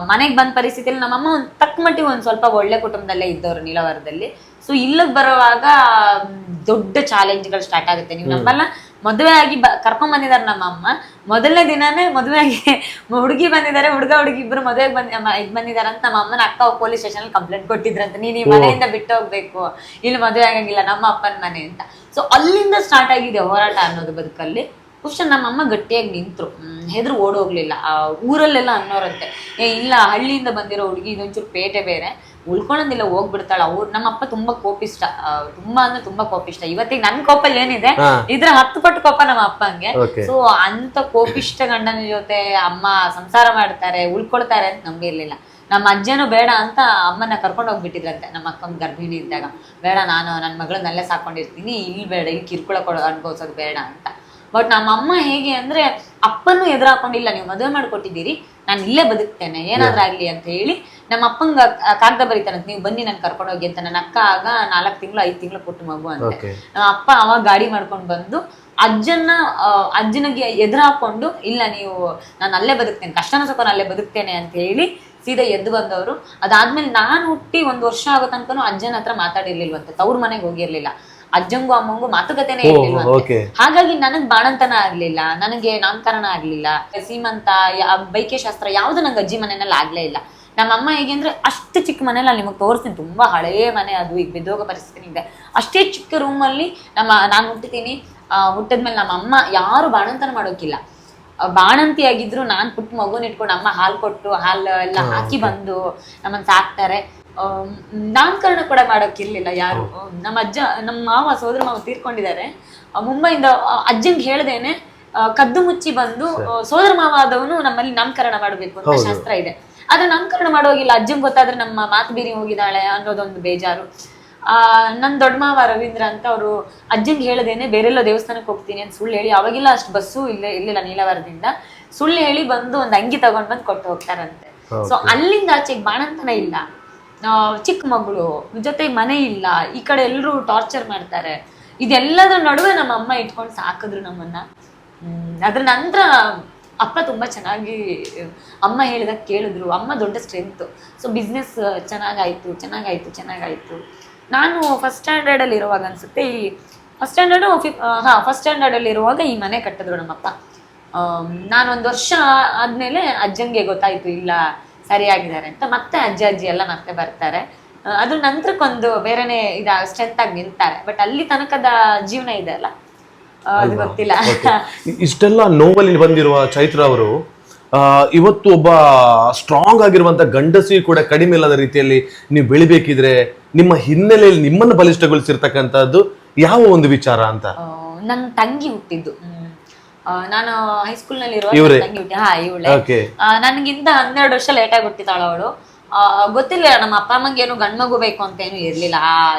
Speaker 1: ಮನೆಗ್ ಬಂದ ಪರಿಸ್ಥಿತಿಯಲ್ಲಿ ನಮ್ಮಮ್ಮ ತಕ್ಕ ಮಟ್ಟಿಗೆ ಒಂದ್ ಸ್ವಲ್ಪ ಒಳ್ಳೆ ಕುಟುಂಬದಲ್ಲೇ ಇದ್ದವ್ರು ನೀಲಾವರದಲ್ಲಿ. ಸೊ ಇಲ್ಲಿಗೆ ಬರುವಾಗ ದೊಡ್ಡ ಚಾಲೆಂಜ್ಗಳು ಸ್ಟಾರ್ಟ್ ಆಗುತ್ತೆ. ನೀವು ನಮ್ಮಲ್ಲ, ಮದುವೆ ಆಗಿ ಕರ್ಕೊಂಡ್ ಬಂದಿದ್ದಾರೆ ನಮ್ಮಮ್ಮ. ಮೊದಲನೇ ದಿನಾನೇ ಮದುವೆ ಆಗಿ ಹುಡುಗಿ ಬಂದಿದ್ದಾರೆ, ಹುಡುಗಿ ಇಬ್ರು ಮದುವೆಗೆ ಬಂದಿದ್ದಾರೆ ಅಂತ ನಮ್ಮ ಅಮ್ಮನ ಅಕ್ಕ ಪೊಲೀಸ್ ಸ್ಟೇಷನ್ ಅಲ್ಲಿ ಕಂಪ್ಲೇಂಟ್ ಕೊಟ್ಟಿದ್ರಂತೆ, ನೀನ್ ಈ ಮನೆಯಿಂದ ಬಿಟ್ಟು ಹೋಗ್ಬೇಕು, ಇಲ್ಲಿ ಮದುವೆ ಆಗಂಗಿಲ್ಲ ನಮ್ಮ ಅಪ್ಪನ ಮನೆ ಅಂತ. ಸೊ ಅಲ್ಲಿಂದ ಸ್ಟಾರ್ಟ್ ಆಗಿದೆ ಹೋರಾಟ ಅನ್ನೋದು ಬದುಕಲ್ಲಿ. ಬಹುಶಃ ನಮ್ಮಮ್ಮ ಗಟ್ಟಿಯಾಗಿ ನಿಂತ್ರು, ಹೆದ್ರು ಓಡೋಗ್ಲಿಲ್ಲ. ಊರಲ್ಲೆಲ್ಲ ಅನ್ನೋರಂತೆ, ಇಲ್ಲ ಹಳ್ಳಿಯಿಂದ ಬಂದಿರೋ ಹುಡುಗಿ, ಇದೊಂಚೂರು ಪೇಟೆ ಬೇರೆ, ಉಳ್ಕೊಳ್ಳೋದಿಲ್ಲ, ಹೋಗ್ಬಿಡ್ತಾಳ. ನಮ್ಮಪ್ಪ ತುಂಬಾ ಕೋಪಿಷ್ಟ, ತುಂಬಾ ಅಂದ್ರೆ ತುಂಬಾ ಕೋಪಿಷ್ಟ. ಇವತ್ತಿಗೆ ನನ್ ಕೋಪಲ್ಲಿ ಏನಿದೆ ಇದ್ರ 10 ಪಟ್ಟು ಕೋಪ ನಮ್ಮ ಅಪ್ಪಂಗೆ. ಸೊ ಅಂತ ಕೋಪಿಷ್ಟ ಗಂಡನ ಜೊತೆ ಅಮ್ಮ ಸಂಸಾರ ಮಾಡ್ತಾರೆ, ಉಳ್ಕೊಳ್ತಾರೆ ಅಂತ ನಮ್ಗೆ ಇರ್ಲಿಲ್ಲ. ನಮ್ಮ ಅಜ್ಜನೂ ಬೇಡ ಅಂತ ಅಮ್ಮನ ಕರ್ಕೊಂಡು ಹೋಗ್ಬಿಟ್ಟಿದ್ರಂತೆ ನಮ್ಮ ಅಕ್ಕನ ಗರ್ಭಿಣಿ ಇದ್ದಾಗ. ಬೇಡ, ನಾನು ನನ್ನ ಮಗಳನ್ನಲ್ಲೇ ಸಾಕೊಂಡಿರ್ತೀನಿ, ಇಲ್ಲಿ ಬೇಡ, ಇಲ್ಲಿ ಕಿರುಕುಳ ಅನ್ಭವಿಸೋದು ಬೇಡ ಅಂತ. ಬಟ್ ನಮ್ಮ ಅಮ್ಮ ಹೇಗೆ ಅಂದ್ರೆ ಅಪ್ಪನೂ ಎದುರಾಕೊಂಡಿಲ್ಲ, ನೀವು ಮದುವೆ ಮಾಡ್ಕೊಟ್ಟಿದ್ದೀರಿ, ನಾನು ಇಲ್ಲೇ ಬದುಕ್ತೇನೆ, ಏನಾದ್ರೂ ಆಗ್ಲಿ ಅಂತ ಹೇಳಿ ನಮ್ಮ ಅಪ್ಪಂಗ ಕಾಗದ ಬರೀತಾರಂತ, ನೀವು ಬನ್ನಿ ನನ್ ಕರ್ಕೊಂಡು ಹೋಗಿ ಅಂತ. ನನ್ನ ಅಕ್ಕ ಆಗ 4 ತಿಂಗಳು 5 ತಿಂಗಳು ಪುಟ್ಟ ಮಗು ಅಂತೆ. ನಮ್ಮ ಅಪ್ಪ ಅವಾಗ ಗಾಡಿ ಮಾಡ್ಕೊಂಡು ಬಂದು ಅಜ್ಜನಿಗೆ ಎದುರಾಕೊಂಡು, ಇಲ್ಲ ನೀವು ನಾನು ಅಲ್ಲೇ ಬದುಕ್ತೇನೆ, ಕಷ್ಟನ ಸುಖನ ಅಲ್ಲೇ ಬದುಕ್ತೇನೆ ಅಂತ ಹೇಳಿ ಸೀದಾ ಎದ್ದು ಬಂದವರು. ಅದಾದ್ಮೇಲೆ ನಾನು ಹುಟ್ಟಿ 1 ವರ್ಷ ಆಗೋ ತನಕನೂ ಅಜ್ಜನ ಹತ್ರ ಮಾತಾಡಿರ್ಲಿಲ್ವಂತೆ, ತವ್ರ ಮನೆಗೆ ಹೋಗಿರ್ಲಿಲ್ಲ. ಅಜ್ಜಂಗೂ ಅಮ್ಮಂಗೂ ಮಾತುಕತೆನೇ ಇರ್ಲಿಲ್ವಂತೆ. ಹಾಗಾಗಿ ನನಗ್ ಬಾಣಂತನ ಆಗ್ಲಿಲ್ಲ, ನನಗೆ ನಾಮಕರಣ ಆಗ್ಲಿಲ್ಲ, ಸೀಮಂತ, ಬೈಕೆ ಶಾಸ್ತ್ರ ಯಾವ್ದು ನಂಗೆ ಅಜ್ಜಿ ಮನೆಯಲ್ಲಿ ಆಗ್ಲೇ ಇಲ್ಲ. ನಮ್ಮಮ್ಮ ಹೇಗೆ ಅಂದ್ರೆ ಅಷ್ಟು ಚಿಕ್ಕ ಮನೇಲಿ ಅಲ್ಲಿ ನಿಮಗೆ ತೋರಿಸ್ತೀನಿ, ತುಂಬಾ ಹಳೆಯ ಮನೆ ಅದು, ಈಗ ಬಿದ್ದೋಗೋ ಪರಿಸ್ಥಿತಿ ಇದೆ. ಅಷ್ಟೇ ಚಿಕ್ಕ ರೂಮಲ್ಲಿ ನಾನು ಹುಟ್ಟಿದ್ದೀನಿ. ಹುಟ್ಟಿದ್ಮೇಲೆ ನಮ್ಮ ಅಮ್ಮ ಯಾರು ಬಾಣಂತನ ಮಾಡೋಕಿಲ್ಲ. ಬಾಣಂತಿ ಆಗಿದ್ರು ನಾನು ಪುಟ್ಟ ಮಗುನ ಇಟ್ಕೊಂಡು ಅಮ್ಮ ಹಾಲು ಕೊಟ್ಟು ಹಾಲು ಎಲ್ಲ ಹಾಕಿ ಬಂದು ನಮ್ಮನ್ನ ಸಾಕ್ತಾರೆ. ನಾಮಕರಣ ಕೂಡ ಮಾಡೋಕ್ಕಿರ್ಲಿಲ್ಲ ಯಾರು. ನಮ್ಮ ಮಾವ ಸೋದರ ಮಾವ ತೀರ್ಕೊಂಡಿದ್ದಾರೆ. ಮುಂಬೈಯಿಂದ ಅಜ್ಜಂಗೆ ಹೇಳ್ದೇನೆ ಕದ್ದು ಮುಚ್ಚಿ ಬಂದು ಸೋದರ ಮಾವ ಆದವನು ನಮ್ಮಲ್ಲಿ ನಾಮಕರಣ ಮಾಡಬೇಕು ಅಂತ ಶಾಸ್ತ್ರ ಇದೆ. ಆದ್ರೆ ನಾಮಕರಣ ಮಾಡೋಗಿಲ್ಲ. ಅಜ್ಜಂಗೆ ಗೊತ್ತಾದ್ರೆ ನಮ್ಮ ಮಾತು ಬೀರಿ ಹೋಗಿದ್ದಾಳೆ ಅನ್ನೋದೊಂದು ಬೇಜಾರು. ನನ್ ದೊಡ್ಡ ಮಾವ ರವೀಂದ್ರ ಅಂತ ಅವರು ಅಜ್ಜಂಗೆ ಹೇಳ್ದೇನೆ ಬೇರೆಲ್ಲ ದೇವಸ್ಥಾನಕ್ಕೆ ಹೋಗ್ತೀನಿ ಅಂತ ಸುಳ್ಳು ಹೇಳಿ, ಅವಾಗೆಲ್ಲ ಅಷ್ಟು ಬಸ್ಸು ಇರ್ಲಿಲ್ಲ ನೀಲಾವರದಿಂದ, ಸುಳ್ಳು ಹೇಳಿ ಬಂದು ಒಂದು ಅಂಗಿ ತಗೊಂಡ್ ಬಂದು ಕೊಟ್ಟು ಹೋಗ್ತಾರಂತೆ. ಸೊ ಅಲ್ಲಿಂದ ಆಚೆಗೆ ಬಾಣಂತನ ಇಲ್ಲ, ಚಿಕ್ಕ ಮಗಳು ಜೊತೆಗೆ ಮನೆ ಇಲ್ಲ, ಈ ಕಡೆ ಎಲ್ಲರೂ ಟಾರ್ಚರ್ ಮಾಡ್ತಾರೆ. ಇದೆಲ್ಲದ್ರ ನಡುವೆ ನಮ್ಮ ಅಮ್ಮ ಇಟ್ಕೊಂಡು ಸಾಕಿದ್ರು ನಮ್ಮನ್ನ. ಅದ್ರ ನಂತರ ಅಪ್ಪ ತುಂಬಾ ಚೆನ್ನಾಗಿ ಅಮ್ಮ ಹೇಳಿದಾಗ ಕೇಳಿದ್ರು. ಅಮ್ಮ ದೊಡ್ಡ ಸ್ಟ್ರೆಂತ್. ಸೊ ಬಿಸ್ನೆಸ್ ಚೆನ್ನಾಗಾಯ್ತು. ನಾನು ಫಸ್ಟ್ ಸ್ಟ್ಯಾಂಡರ್ಡ್ ಅಲ್ಲಿ ಇರುವಾಗ ಅನ್ಸುತ್ತೆ, ಈ ಫಸ್ಟ್ ಸ್ಟ್ಯಾಂಡರ್ಡ್ ಅಲ್ಲಿ ಇರುವಾಗ ಈ ಮನೆ ಕಟ್ಟಿದ್ರು ನಮ್ಮಪ್ಪ. ನಾನು 1 ವರ್ಷ ಆದ್ಮೇಲೆ ಅಜ್ಜಂಗೆ ಗೊತ್ತಾಯ್ತು ಇಲ್ಲ ಸರಿಯಾಗಿದ್ದಾರೆ ಅಂತ. ಮತ್ತೆ ಅಜ್ಜಿ ಎಲ್ಲ ಮತ್ತೆ ಬರ್ತಾರೆ. ಅದ್ರ ನಂತರಕ್ಕೊಂದು ಬೇರೆನೆ ಸ್ಟ್ರೆಂತ್ ಆಗಿ ನಿಲ್ತಾರೆ. ಬಟ್ ಅಲ್ಲಿ ತನಕದ ಜೀವನ ಇದೆ ಅಲ್ಲ, ಅದು ಗೊತ್ತಿಲ್ಲ.
Speaker 2: ಇಷ್ಟೆಲ್ಲ ನೋವಲ್ಲಿ ಬಂದಿರುವ ಚೈತ್ರ ಅವರು ಇವತ್ತು ಒಬ್ಬ ಸ್ಟ್ರಾಂಗ್ ಆಗಿರುವಂತ ಗಂಡಸಿ ಕೂಡ ಕಡಿಮೆ ಇಲ್ಲದ ರೀತಿಯಲ್ಲಿ ನೀವು ಬೆಳಿಬೇಕಿದ್ರೆ ನಿಮ್ಮ ಹಿನ್ನೆಲೆಯಲ್ಲಿ ನಿಮ್ಮನ್ನು ಬಲಿಷ್ಠಗೊಳಿಸಿರ್ತಕ್ಕಂಥದ್ದು ಯಾವ ಒಂದು ವಿಚಾರ ಅಂತ?
Speaker 1: ನನ್ನ ತಂಗಿ ಹುಟ್ಟಿದ್ದು, ನಾನು ಹೈಸ್ಕೂಲ್ ನಲ್ಲಿ ಇರುವ ತಂಗಿ ಹುಟ್ಟಿ ನನಗಿಂತ 12 ವರ್ಷ ಲೇಟ್ ಆಗಿ ಹುಟ್ಟಿದಾಳ ಅವಳು. ಗೊತ್ತಿಲ್ಲ, ನಮ್ಮ ಅಪ್ಪ ಅಮ್ಮಂಗೆ ಏನು ಗಂಡ್ ಮಗು ಬೇಕು ಅಂತ ಏನು ಇರ್ಲಿಲ್ಲ,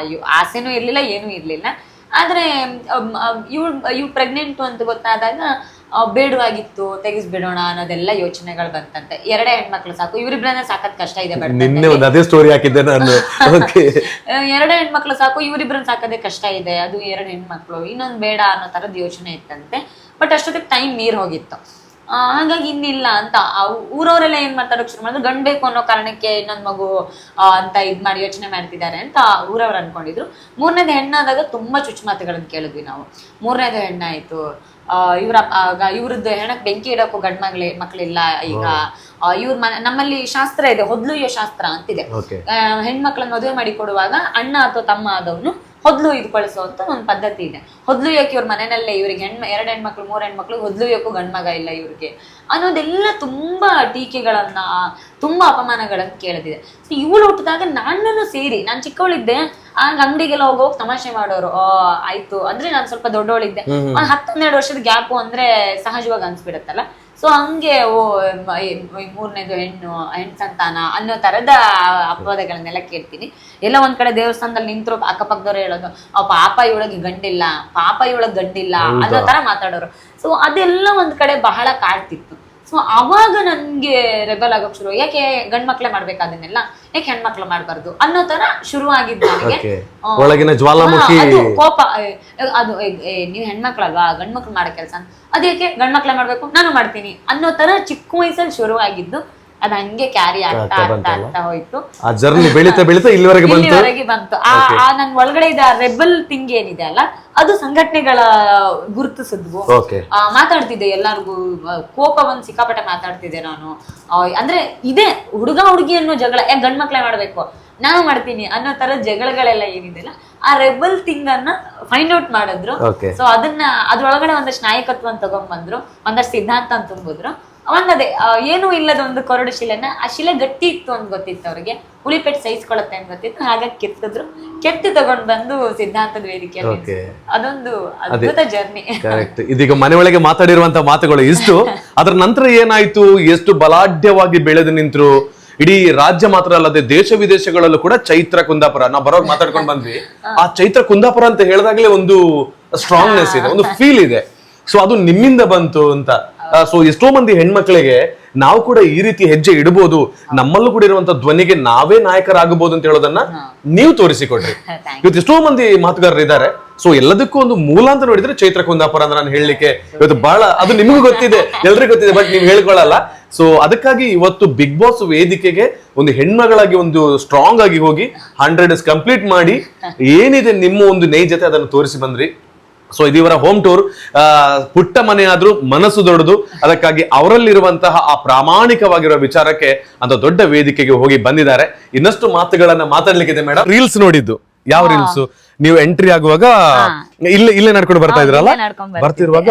Speaker 1: ಆಸೆನೂ ಇರ್ಲಿಲ್ಲ, ಏನೂ ಇರ್ಲಿಲ್ಲ. ಆದ್ರೆ ಇವ್ ಪ್ರೆಗ್ನೆಂಟ್ ಅಂತ ಗೊತ್ತಾದಾಗ ಬೇಡವಾಗಿತ್ತು ತೆಗಿಸ್ಬಿಡೋಣ ಅನ್ನೋದೆಲ್ಲ ಯೋಚನೆಗಳು ಬಂತಂತೆ. 2 ಹೆಣ್ಮಕ್ಳು ಸಾಕು, ಇವರಿಬ್ರನ್ನ ಸಾಕತ್ ಕಷ್ಟ ಇದೆ
Speaker 2: ನಿನ್ನೆ ಒಂದು ಅದೇ ಸ್ಟೋರಿ ಹಾಕಿದ್ದೆ ನಾನು.
Speaker 1: 2 ಹೆಣ್ಮಕ್ಳು ಸಾಕು, ಇವರಿಬ್ರನ್ನ ಸಾಕೋದೇ ಕಷ್ಟ ಇದೆ, ಅದು 2 ಹೆಣ್ಮಕ್ಳು, ಇನ್ನೊಂದು ಬೇಡ ಅನ್ನೋ ತರದ್ ಯೋಚನೆ ಇತ್ತಂತೆ. ಬಟ್ ಅಷ್ಟೊತ್ತಿಗೆ ಟೈಮ್ ಮೀರ್ ಹೋಗಿತ್ತು. ಹಾಗಾಗಿ ಇನ್ನಿಲ್ಲ ಅಂತ ಊರವರೆಲ್ಲ ಏನ್ ಮಾತಾಡೋಕ್ ಶುರು ಮಾಡಿದ್ರು, ಗಂಡ್ ಬೇಕು ಅನ್ನೋ ಕಾರಣಕ್ಕೆ ಇನ್ನೊಂದ್ ಮಗು ಅಂತ ಇದ್ ಮಾಡಿ ಯೋಚನೆ ಮಾಡ್ತಿದ್ದಾರೆ ಅಂತ ಊರವ್ರು ಅನ್ಕೊಂಡಿದ್ರು. 3ನೇದು ಹೆಣ್ಣಾದಾಗ ತುಂಬಾ ಚುಚ್ಚುಮಾತುಗಳನ್ನ ಕೇಳಿದ್ವಿ ನಾವು. 3ನೇದು ಹೆಣ್ಣಾಯ್ತು, ಇವ್ರದ್ದು ಹೆಣಕ್ ಬೆಂಕಿ ಇಡಕ್ಕೂ ಗಂಡ್ ಮಕ್ಳಿಲ್ಲ ಈಗ. ಇವ್ರ ನಮ್ಮಲ್ಲಿ ಶಾಸ್ತ್ರ ಇದೆ, ಹೊದ್ಲುಯ್ಯೋ ಶಾಸ್ತ್ರ ಅಂತಿದೆ. ಹೆಣ್ಮಕ್ಳನ್ನ ಮದುವೆ ಮಾಡಿ ಕೊಡುವಾಗ ಅಣ್ಣ ಅಥವಾ ತಮ್ಮ ಆದವನು ಹೊದ್ಲು ಇದು ಕಳಿಸೋ ಅಂತ ಒಂದು ಪದ್ಧತಿ ಇದೆ. ಹೊದ್ಲುಯ್ಯಕ್ಕೆ ಇವ್ರ ಮನೆಯಲ್ಲೇ ಇವ್ರಿಗೆ 2 ಹೆಣ್ಮಕ್ಳು 3 ಹೆಣ್ಮಕ್ಳು, ಹೊದ್ಲುಯ್ಯಕ್ಕೂ ಗಂಡ್ ಮಗ ಇಲ್ಲ ಇವ್ರಿಗೆ ಅನ್ನೋದೆಲ್ಲ ತುಂಬಾ ಟೀಕೆಗಳನ್ನ, ತುಂಬಾ ಅಪಮಾನಗಳನ್ನ ಕೇಳಿದಿದೆ. ಇವಳು ಹುಟ್ಟಿದಾಗ ನನ್ನನ್ನು ಸೇರಿ, ನಾನ್ ಚಿಕ್ಕವಳಿದ್ದೆ, ಆಗ ಅಂಗಡಿಗೆಲ್ಲ ಹೋಗೋಕ್ ತಮಾಷೆ ಮಾಡೋರು. ಆಯ್ತು ಅಂದ್ರೆ ನಾನು ಸ್ವಲ್ಪ ದೊಡ್ಡವಳಿದ್ದೆ, 10-12 ವರ್ಷದ ಗ್ಯಾಪು ಅಂದ್ರೆ ಸಹಜವಾಗಿ ಅನ್ಸ್ಬಿಡತ್ತಲ್ಲ. ಸೊ ಹಂಗೆ 3ನೇದು ಹೆಣ್ ಸಂತಾನ ಅನ್ನೋ ತರದ ಅಪವಾದಗಳನ್ನೆಲ್ಲ ಕೇಳ್ತೀನಿ. ಎಲ್ಲ ಒಂದ್ ಕಡೆ ದೇವಸ್ಥಾನದಲ್ಲಿ ನಿಂತರು ಅಕ್ಕಪಕ್ಕದವ್ರು ಹೇಳೋದು, ಪಾಪ ಇವಳಿಗೆ ಗಂಡಿಲ್ಲ, ಪಾಪ ಇವಳಿಗೆ ಗಂಡಿಲ್ಲ ಅನ್ನೋ ತರ ಮಾತಾಡೋರು. ಸೊ ಅದೆಲ್ಲ ಒಂದ್ ಕಡೆ ಬಹಳ ಕಾಡ್ತಿತ್ತು. ಸೊ ಅವಾಗ ನನ್ಗೆ ರೆಬಲ್ ಆಗೋಕ್ ಶುರು, ಯಾಕೆ ಗಂಡ್ಮಕ್ಳೇ ಮಾಡ್ಬೇಕಾದನ್ನೆಲ್ಲ, ಯಾಕೆ ಹೆಣ್ಮಕ್ಳು ಮಾಡ್ಬಾರ್ದು ಅನ್ನೋ ತರ ಶುರು ಆಗಿದ್ದು ನನಗೆ.
Speaker 2: ಒಳಗಿನ ಜ್ವಾಲಾಮುಖಿ
Speaker 1: ಕೋಪ, ಅದು ನೀವ್ ಹೆಣ್ಮಕ್ಳಲ್ವಾ, ಗಂಡ್ಮಕ್ಳು ಮಾಡೋ ಕೆಲ್ಸ, ಅದೇಕೆ ಗಂಡ್ಮಕ್ಳೇ ಮಾಡ್ಬೇಕು, ನಾನು ಮಾಡ್ತೀನಿ ಅನ್ನೋ ತರ ಚಿಕ್ಕ ವಯಸ್ಸಲ್ಲಿ ಶುರು ಆಗಿದ್ದು. ಅದ್ ಹಂಗೆ ಕ್ಯಾರಿ ಆಗ್ತಾ ಹೋಯ್ತು.
Speaker 2: ಆ ಜರ್ನಿ ಬೆಳೀತಾ ಬೆಳೀತಾ ಇಲ್ಲಿವರೆಗೆ
Speaker 1: ಬಂತು. ನನ್ ಒಳಗಡೆ ಇದ್ದ ರೆಬಲ್ ಥಿಂಗ್ ಏನಿದೆ ಅಲ್ಲ, ಅದು ಸಂಘಟನೆಗಳ ಗುರುತಿಸಿದ್ವು. ಮಾತಾಡ್ತಿದ್ದೆ ಎಲ್ಲಾರ್ಗು, ಕೋಪ ಬಂದ್ ಸಿಕ್ಕಾಪಟ್ಟೆ ಮಾತಾಡ್ತಿದ್ದೆ ನಾನು. ಅಂದ್ರೆ ಇದೆ ಹುಡುಗ ಹುಡುಗಿ ಅನ್ನೋ ಜಗಳ, ಯಾಕೆ ಗಂಡ್ಮಕ್ಳೇ ಮಾಡ್ಬೇಕು, ನಾನು ಮಾಡ್ತೀನಿ ಅನ್ನೋ ತರ ಜಗಳಗಳೆಲ್ಲ ಏನಿದೆಲ್ಲ, ಆ ರೆಬಲ್ ಥಿಂಗ್ ಅನ್ನ ಫೈಂಡ್ ಔಟ್ ಮಾಡಿದ್ರು. ಸೊ ಅದನ್ನ ಅದ್ರೊಳಗಡೆ ಒಂದಷ್ಟು ನಾಯಕತ್ವ ತಗೊಂಡ್ಬಂದ್ರು, ಒಂದಷ್ಟು ಸಿದ್ಧಾಂತ ಅಂತ ತುಂಬಿದ್ರು. ಒಂದದೇ ಏನೂ ಇಲ್ಲದ ಒಂದು ಕೊರಡು ಶಿಲೆನ, ಆ ಶಿಲೆ ಗಟ್ಟಿ ಇತ್ತು ಅಂತ ಗೊತ್ತಿತ್ತು ಅವ್ರಿಗೆ, ಹುಳಿಪೆಟ್ಟು ಸಹಿಸ್ಕೊಳತ್ತೆ ಅಂತ ಗೊತ್ತಿತ್ತು. ಹಾಗಾಗಿ ಕೆತ್ತಿ ತಗೊಂಡ್ ಬಂದು ಸಿದ್ಧಾಂತದ ವೇದಿಕೆಯಲ್ಲಿ ಅದೊಂದು ಅದ್ಭುತ ಜರ್ನಿ.
Speaker 2: ಕರೆಕ್ಟ್. ಇದೀಗ ಮನೆಯೊಳಗೆ ಮಾತಾಡಿರುವಂತ ಮಾತುಗಳು ಇಷ್ಟು, ಅದ್ರ ನಂತರ ಏನಾಯ್ತು, ಎಷ್ಟು ಬಲಾಢ್ಯವಾಗಿ ಬೆಳೆದು ನಿಂತರು. ಇಡೀ ರಾಜ್ಯ ಮಾತ್ರ ಅಲ್ಲದೆ ದೇಶ ವಿದೇಶಗಳಲ್ಲೂ ಕೂಡ ಚೈತ್ರ ಕುಂದಾಪುರ, ನಾವು ಬರೋಕ್ ಮಾತಾಡ್ಕೊಂಡ್ ಬಂದ್ವಿ. ಆ ಚೈತ್ರ ಕುಂದಾಪುರ ಅಂತ ಹೇಳಿದಾಗ್ಲೇ ಒಂದು ಸ್ಟ್ರಾಂಗ್ನೆಸ್ ಇದೆ, ಒಂದು ಫೀಲ್ ಇದೆ. ಸೊ ಅದು ನಿಮ್ಮಿಂದ ಬಂತು ಅಂತ. ಸೊ ಎಷ್ಟೋ ಮಂದಿ ಹೆಣ್ಮಕ್ಳಿಗೆ ನಾವು ಕೂಡ ಈ ರೀತಿ ಹೆಜ್ಜೆ ಇಡಬಹುದು, ನಮ್ಮಲ್ಲೂ ಕೂಡ ಇರುವಂತ ಧ್ವನಿಗೆ ನಾವೇ ನಾಯಕರಾಗಬಹುದು ಅಂತ ಹೇಳೋದನ್ನ ನೀವು ತೋರಿಸಿಕೊಡ್ರಿ. ಇವತ್ತು ಎಷ್ಟೋ ಮಂದಿ ಮಾತುಗಾರರು ಇದ್ದಾರೆ. ಸೊ ಎಲ್ಲದಕ್ಕೂ ಒಂದು ಮೂಲ ಅಂತ ನೋಡಿದ್ರೆ ಚೈತ್ರ ಕುಂದಾಪುರ ಅಂತ ನಾನು ಹೇಳಲಿಕ್ಕೆ ಇವತ್ತು ಬಹಳ, ಅದು ನಿಮಗೂ ಗೊತ್ತಿದೆ, ಎಲ್ರಿಗೂ ಗೊತ್ತಿದೆ, ಬಟ್ ನೀವು ಹೇಳ್ಕೊಳ್ಳಲ್ಲ. ಸೊ ಅದಕ್ಕಾಗಿ ಇವತ್ತು ಬಿಗ್ ಬಾಸ್ ವೇದಿಕೆಗೆ ಒಂದು ಹೆಣ್ಮಗಳಾಗಿ ಒಂದು ಸ್ಟ್ರಾಂಗ್ ಆಗಿ ಹೋಗಿ 100 ಡೇಸ್ ಕಂಪ್ಲೀಟ್ ಮಾಡಿ ಏನಿದೆ ನಿಮ್ಮ ಒಂದು ನೈಜತೆ ಅದನ್ನು ತೋರಿಸಿ ಬಂದ್ರಿ. ಸೊ ಇದು ಇವರ ಹೋಮ್ ಟೂರ್. ಪುಟ್ಟ ಮನೆ ಆದ್ರೂ ಮನಸ್ಸು ದೊಡ್ಡದು, ಅದಕ್ಕಾಗಿ ಅವರಲ್ಲಿರುವಂತಹ ಆ ಪ್ರಾಮಾಣಿಕವಾಗಿರುವ ವಿಚಾರಕ್ಕೆ ಅಂತ ದೊಡ್ಡ ವೇದಿಕೆಗೆ ಹೋಗಿ ಬಂದಿದ್ದಾರೆ. ಇನ್ನಷ್ಟು ಮಾತುಗಳನ್ನ ಮಾತಾಡ್ಲಿಕ್ಕಿದೆ ಮೇಡಮ್. ರೀಲ್ಸ್ ನೋಡಿದ್ದು ಯಾವ ರೀಲ್ಸ್, ನೀವು ಎಂಟ್ರಿ ಆಗುವಾಗ ಇಲ್ಲೇ ನಡ್ಕೊಂಡು ಬರ್ತಾ ಇದ್ರಲ್ಲ, ಬರ್ತಿರುವಾಗ